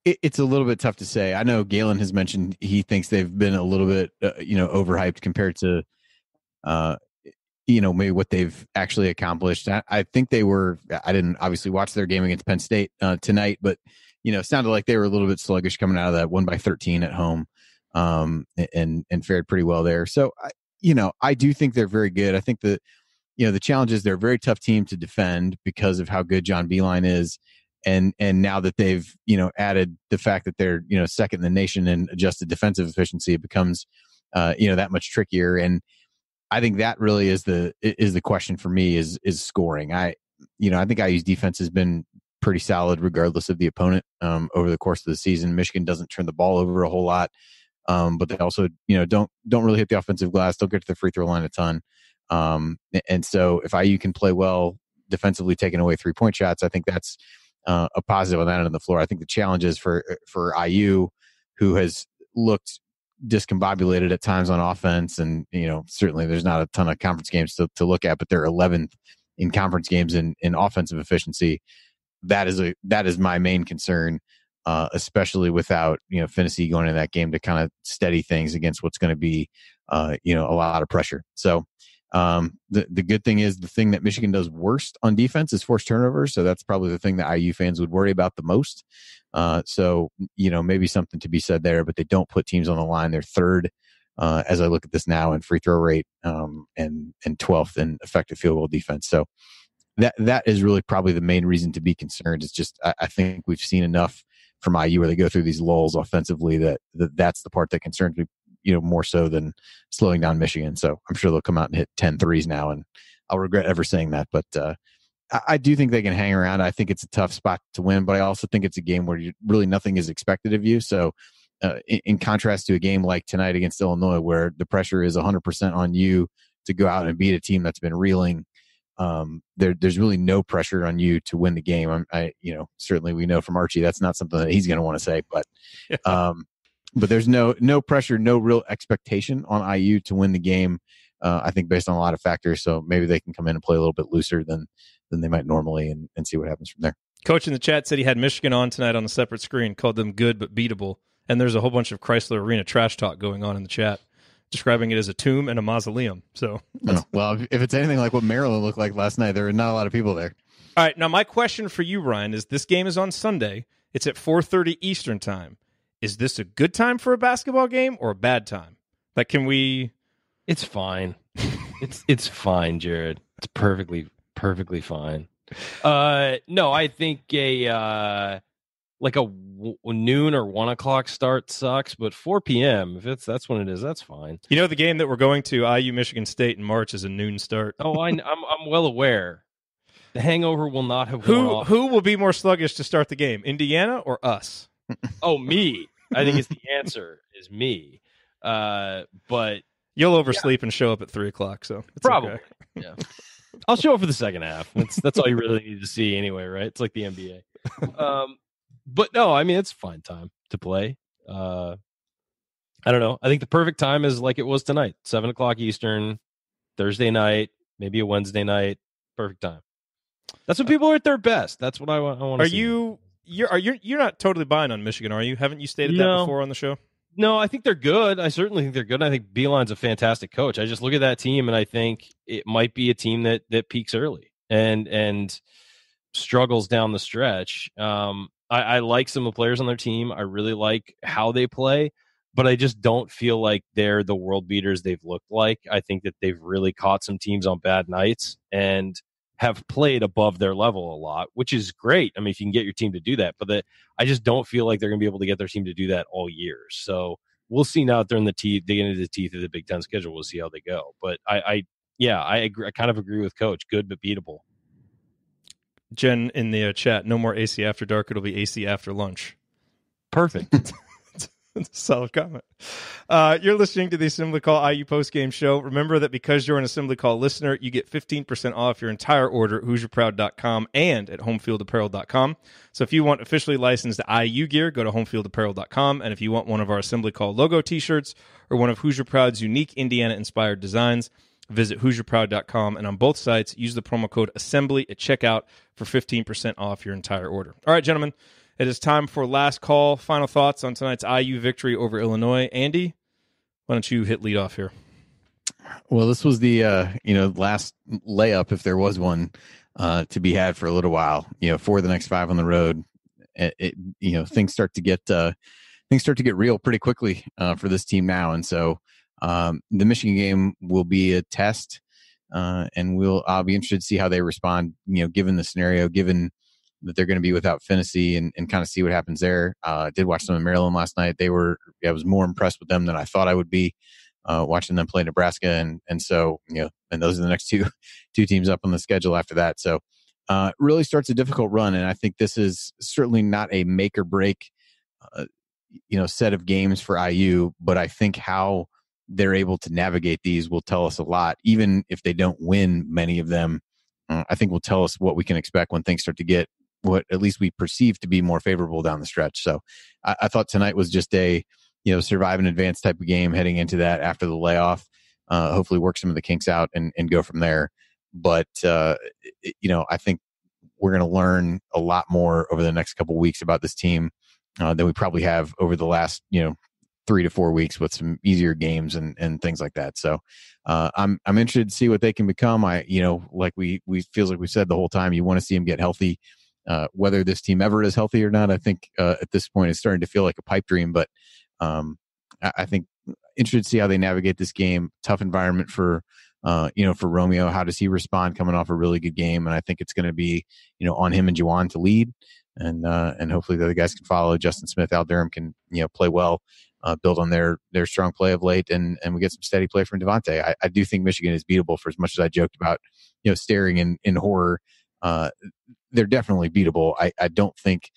It's a little bit tough to say. I know Galen has mentioned he thinks they've been a little bit, overhyped compared to, maybe what they've actually accomplished. I think they were. I didn't obviously watch their game against Penn State tonight, but it sounded like they were a little bit sluggish coming out of that 1-13 at home, and fared pretty well there. So I do think they're very good. I think that the challenge is they're a very tough team to defend because of how good John Beilein is. And now that they've, added the fact that they're, second in the nation in adjusted defensive efficiency, it becomes, that much trickier. And I think that really is the question for me is scoring. I think IU's defense has been pretty solid regardless of the opponent, over the course of the season. Michigan doesn't turn the ball over a whole lot. But they also, don't really hit the offensive glass. Don't get to the free throw line a ton. And so if IU can play well defensively, taking away 3-point shots, I think that's, a positive on that end of the floor. I think the challenge is for IU, who has looked discombobulated at times on offense, and certainly there's not a ton of conference games to look at, but they're 11th in conference games in offensive efficiency. That is my main concern, especially without Finney going into that game to kind of steady things against what's going to be a lot of pressure. So. The good thing is the thing that Michigan does worst on defense is forced turnovers. So that's probably the thing that IU fans would worry about the most. So maybe something to be said there, but they don't put teams on the line. They're third, as I look at this now, in free throw rate, and 12th in effective field goal defense. So that is really probably the main reason to be concerned. It's just, I think we've seen enough from IU where they go through these lulls offensively that's the part that concerns me, more so than slowing down Michigan. So I'm sure they'll come out and hit 10 threes now, and I'll regret ever saying that. But I do think they can hang around. I think it's a tough spot to win, but I also think it's a game where really nothing is expected of you. So in contrast to a game like tonight against Illinois, where the pressure is 100% on you to go out and beat a team that's been reeling, there's really no pressure on you to win the game. Certainly we know from Archie that's not something that he's going to want to say, but but there's no pressure, no real expectation on IU to win the game, I think, based on a lot of factors. So maybe they can come in and play a little bit looser than they might normally, and see what happens from there. Coach in the chat said he had Michigan on tonight on a separate screen, called them good but beatable. And there's a whole bunch of Chrysler Arena trash talk going on in the chat, describing it as a tomb and a mausoleum. So, well, if it's anything like what Maryland looked like last night, there were not a lot of people there. All right. Now, my question for you, Ryan, is this game is on Sunday. It's at 4:30 Eastern time. Is this a good time for a basketball game or a bad time? Like, can we? It's fine. it's fine, Jerod. It's perfectly fine. No, I think a noon or 1 o'clock start sucks, but 4 p.m. if that's when it is, that's fine. The game that we're going to, IU Michigan State in March, is a noon start. Oh, I'm well aware. The hangover will not have worn off. Who will be more sluggish to start the game, Indiana or us? Oh, me. I think it's the answer is me. But you'll oversleep and show up at 3 o'clock, so it's probably. Okay. Yeah. I'll show up for the second half. That's all you really need to see anyway, right? It's like the NBA. But no, I mean, it's a fine time to play. I don't know. I think the perfect time is like it was tonight, 7 o'clock Eastern, Thursday night, maybe a Wednesday night. Perfect time. That's when people are at their best. That's what I want to see. You're not totally buying on Michigan, are you? Haven't you stated that before on the show? No, I think they're good. I certainly think they're good. I think Beilein's a fantastic coach. I just look at that team and I think it might be a team that peaks early and struggles down the stretch. I like some of the players on their team. I really like how they play. but I just don't feel like they're the world beaters they've looked like. I think that they've really caught some teams on bad nights and have played above their level a lot, which is great. I mean, if you can get your team to do that, but I just don't feel like they're going to be able to get their team to do that all year. So we'll see now if they're in the teeth, digging into the teeth of the Big Ten schedule. We'll see how they go. But I agree. I kind of agree with Coach. Good, but beatable. Jen in the chat, no more AC after dark. It'll be AC after lunch. Perfect. Solid comment. You're listening to the Assembly Call IU postgame show. Remember that because you're an Assembly Call listener, you get 15% off your entire order at HoosierProud.com and at HomefieldApparel.com. So if you want officially licensed IU gear, go to HomefieldApparel.com. And if you want one of our Assembly Call logo t-shirts or one of Hoosier Proud's unique Indiana-inspired designs, visit HoosierProud.com. And on both sites, use the promo code ASSEMBLY at checkout for 15% off your entire order. All right, gentlemen. It is time for last call. Final thoughts on tonight's IU victory over Illinois. Andy, why don't you hit lead off here? Well, this was the last layup, if there was one, to be had for a little while. For the next 5 on the road, things start to get real pretty quickly for this team now, and so the Michigan game will be a test, and I'll be interested to see how they respond. Given the scenario, given that they're going to be without Finney and kind of see what happens there. Did watch some of Maryland last night. I was more impressed with them than I thought I would be watching them play Nebraska. And so, and those are the next two teams up on the schedule after that. So really starts a difficult run. And I think this is certainly not a make or break, set of games for IU, but I think how they're able to navigate these will tell us a lot, even if they don't win many of them. I think will tell us what we can expect when things start to get what at least we perceive to be more favorable down the stretch. So I thought tonight was just a, survive and advance type of game heading into that after the layoff, hopefully work some of the kinks out and go from there. But, I think we're going to learn a lot more over the next couple of weeks about this team than we probably have over the last, 3 to 4 weeks with some easier games and things like that. So I'm interested to see what they can become. Like we feels like we said the whole time, you want to see them get healthy. Whether this team ever is healthy or not, I think at this point it's starting to feel like a pipe dream. But I think interested to see how they navigate this game. Tough environment for Romeo. How does he respond coming off a really good game? And I think it's going to be on him and Juwan to lead, and hopefully the other guys can follow. Justin Smith, Al Durham can play well, build on their strong play of late, and we get some steady play from Devonte. I do think Michigan is beatable for as much as I joked about staring in horror. They're definitely beatable. I don't think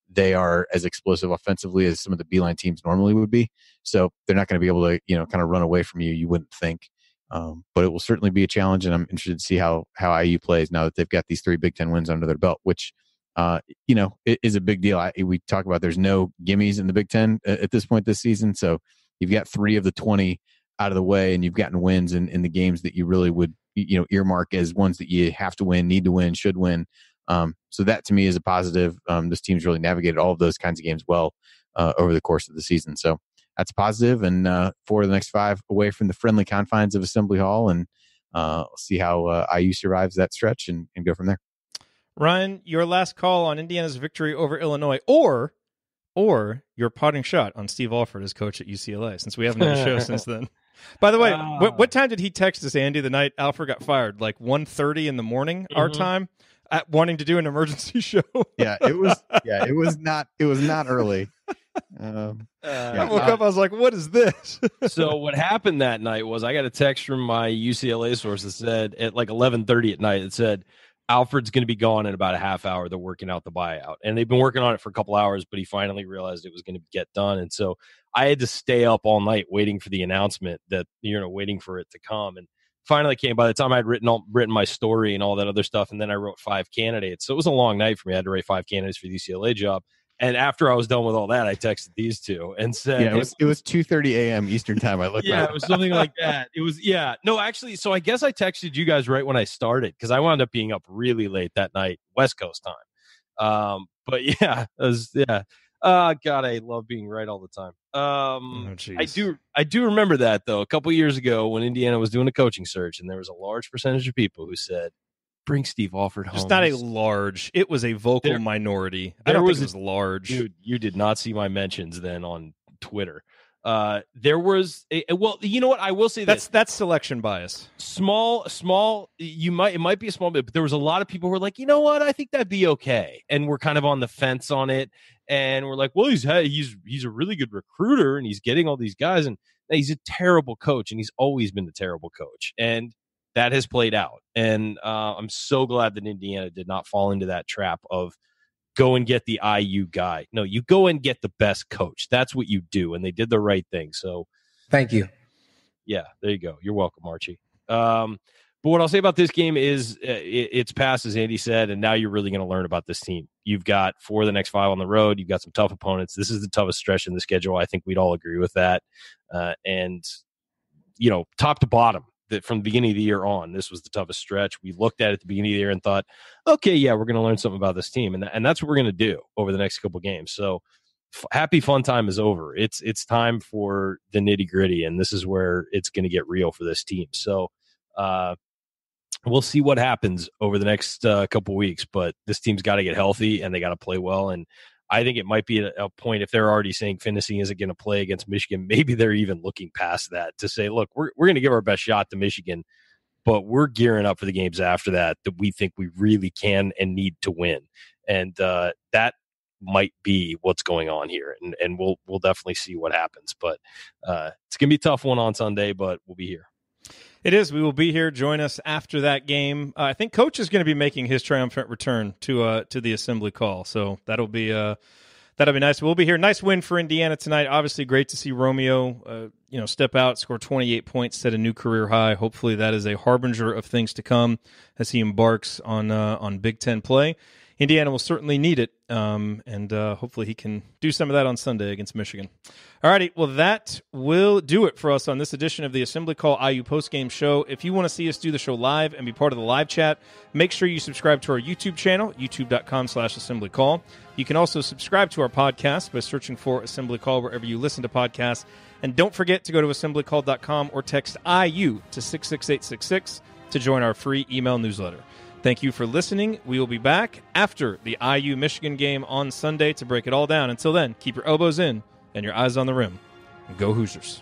they are as explosive offensively as some of the Beeline teams normally would be. So they're not going to be able to, kind of run away from you. You wouldn't think. But it will certainly be a challenge, and I'm interested to see how IU plays now that they've got these 3 Big Ten wins under their belt, which, it is a big deal. We talk about there's no gimmies in the Big Ten at this point this season. So you've got 3 of the 20 out of the way, and you've gotten wins in the games that you really would, earmark as ones that you have to win, need to win, should win. So that to me is a positive. This team's really navigated all of those kinds of games well over the course of the season. So that's positive. And for the next 5 away from the friendly confines of Assembly Hall, and see how IU survives that stretch and go from there. Ryan, your last call on Indiana's victory over Illinois, or your potting shot on Steve Alford as coach at UCLA, since we haven't had a show since then. By the way, what time did he text us, Andy, the night Alford got fired? Like 1:30 in the morning, our time, at wanting to do an emergency show. It was not early. I woke up, I was like, what is this? So what happened that night was I got a text from my UCLA source that said at like 11:30 at night, it said, Alfred's going to be gone in about a half hour. They're working out the buyout. And they've been working on it for a couple hours, but he finally realized it was going to get done. And so I had to stay up all night waiting for the announcement that, waiting for it to come. And finally came by the time I'd written my story and all that other stuff. And then I wrote 5 candidates. So it was a long night for me. I had to write 5 candidates for the UCLA job. And after I was done with all that, I texted these two and said, it was 2:30 a.m. Eastern time. I looked it was something like that. It was, no, actually. So I guess I texted you guys right when I started, because I wound up being up really late that night, West Coast time. But it was, God, I love being right all the time. I do remember that though. A couple years ago when Indiana was doing a coaching search, and there was a large percentage of people who said, bring Steve Alford home. Just not a large. It was a vocal minority. I don't think it was large. Dude, you did not see my mentions then on Twitter. There was well, you know what? I will say that's selection bias. Small. It might be a small bit, but there was a lot of people who were like, you know what? I think that'd be okay, and we're kind of on the fence on it. And we're like, well, he's a really good recruiter, and he's getting all these guys, and he's a terrible coach, and he's always been a terrible coach, and that has played out. And I'm so glad that Indiana did not fall into that trap of go and get the IU guy. No, you go and get the best coach. That's what you do. And they did the right thing. So thank you. Yeah, there you go. You're welcome, Archie. But what I'll say about this game is it's past, as Andy said, and now you're really going to learn about this team. You've got for the next 5 on the road. You've got some tough opponents. This is the toughest stretch in the schedule. I think we'd all agree with that. And, top to bottom, that from the beginning of the year on, this was the toughest stretch. We looked at it at the beginning of the year and thought, okay, yeah, we're going to learn something about this team. And that's what we're going to do over the next couple games. So happy fun time is over. It's time for the nitty gritty. And this is where it's going to get real for this team. So we'll see what happens over the next couple weeks, but this team's got to get healthy and they got to play well. And I think it might be a point if they're already saying Finney isn't going to play against Michigan. Maybe they're even looking past that to say, look, we're going to give our best shot to Michigan, but we're gearing up for the games after that we think we really can and need to win. And that might be what's going on here. And we'll definitely see what happens. But it's going to be a tough one on Sunday, but we'll be here. It is. We will be here. Join us after that game. I think Coach is going to be making his triumphant return to the assembly call, so that'll be nice. We'll be here. Nice win for Indiana tonight. Obviously, great to see Romeo, step out, score 28 points, set a new career high. Hopefully, that is a harbinger of things to come as he embarks on Big Ten play. Indiana will certainly need it, and hopefully he can do some of that on Sunday against Michigan. All righty, well, that will do it for us on this edition of the Assembly Call IU postgame show. If you want to see us do the show live and be part of the live chat, make sure you subscribe to our YouTube channel, youtube.com/assemblycall. You can also subscribe to our podcast by searching for Assembly Call wherever you listen to podcasts. And don't forget to go to assemblycall.com or text IU to 66866 to join our free email newsletter. Thank you for listening. We will be back after the IU-Michigan game on Sunday to break it all down. Until then, keep your elbows in and your eyes on the rim. Go Hoosiers.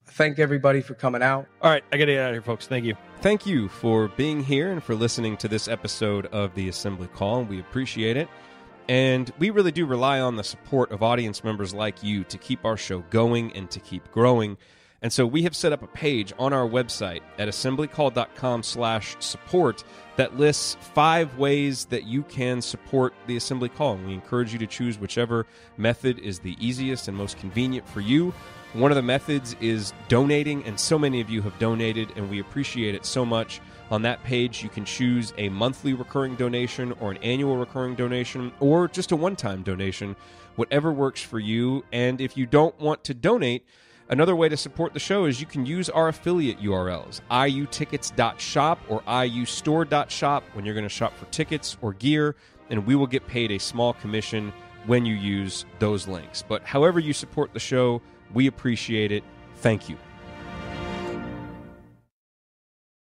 Thank everybody for coming out. All right, I got to get out of here, folks. Thank you. Thank you for being here and for listening to this episode of the Assembly Call. We appreciate it. And we really do rely on the support of audience members like you to keep our show going and to keep growing. And so we have set up a page on our website at assemblycall.com/support that lists 5 ways that you can support the Assembly Call. And we encourage you to choose whichever method is the easiest and most convenient for you. One of the methods is donating, and so many of you have donated, and we appreciate it so much. On that page, you can choose a monthly recurring donation or an annual recurring donation or just a one-time donation, whatever works for you. And if you don't want to donate, another way to support the show is you can use our affiliate URLs, iutickets.shop or iustore.shop when you're going to shop for tickets or gear, and we will get paid a small commission when you use those links. But however you support the show, we appreciate it. Thank you.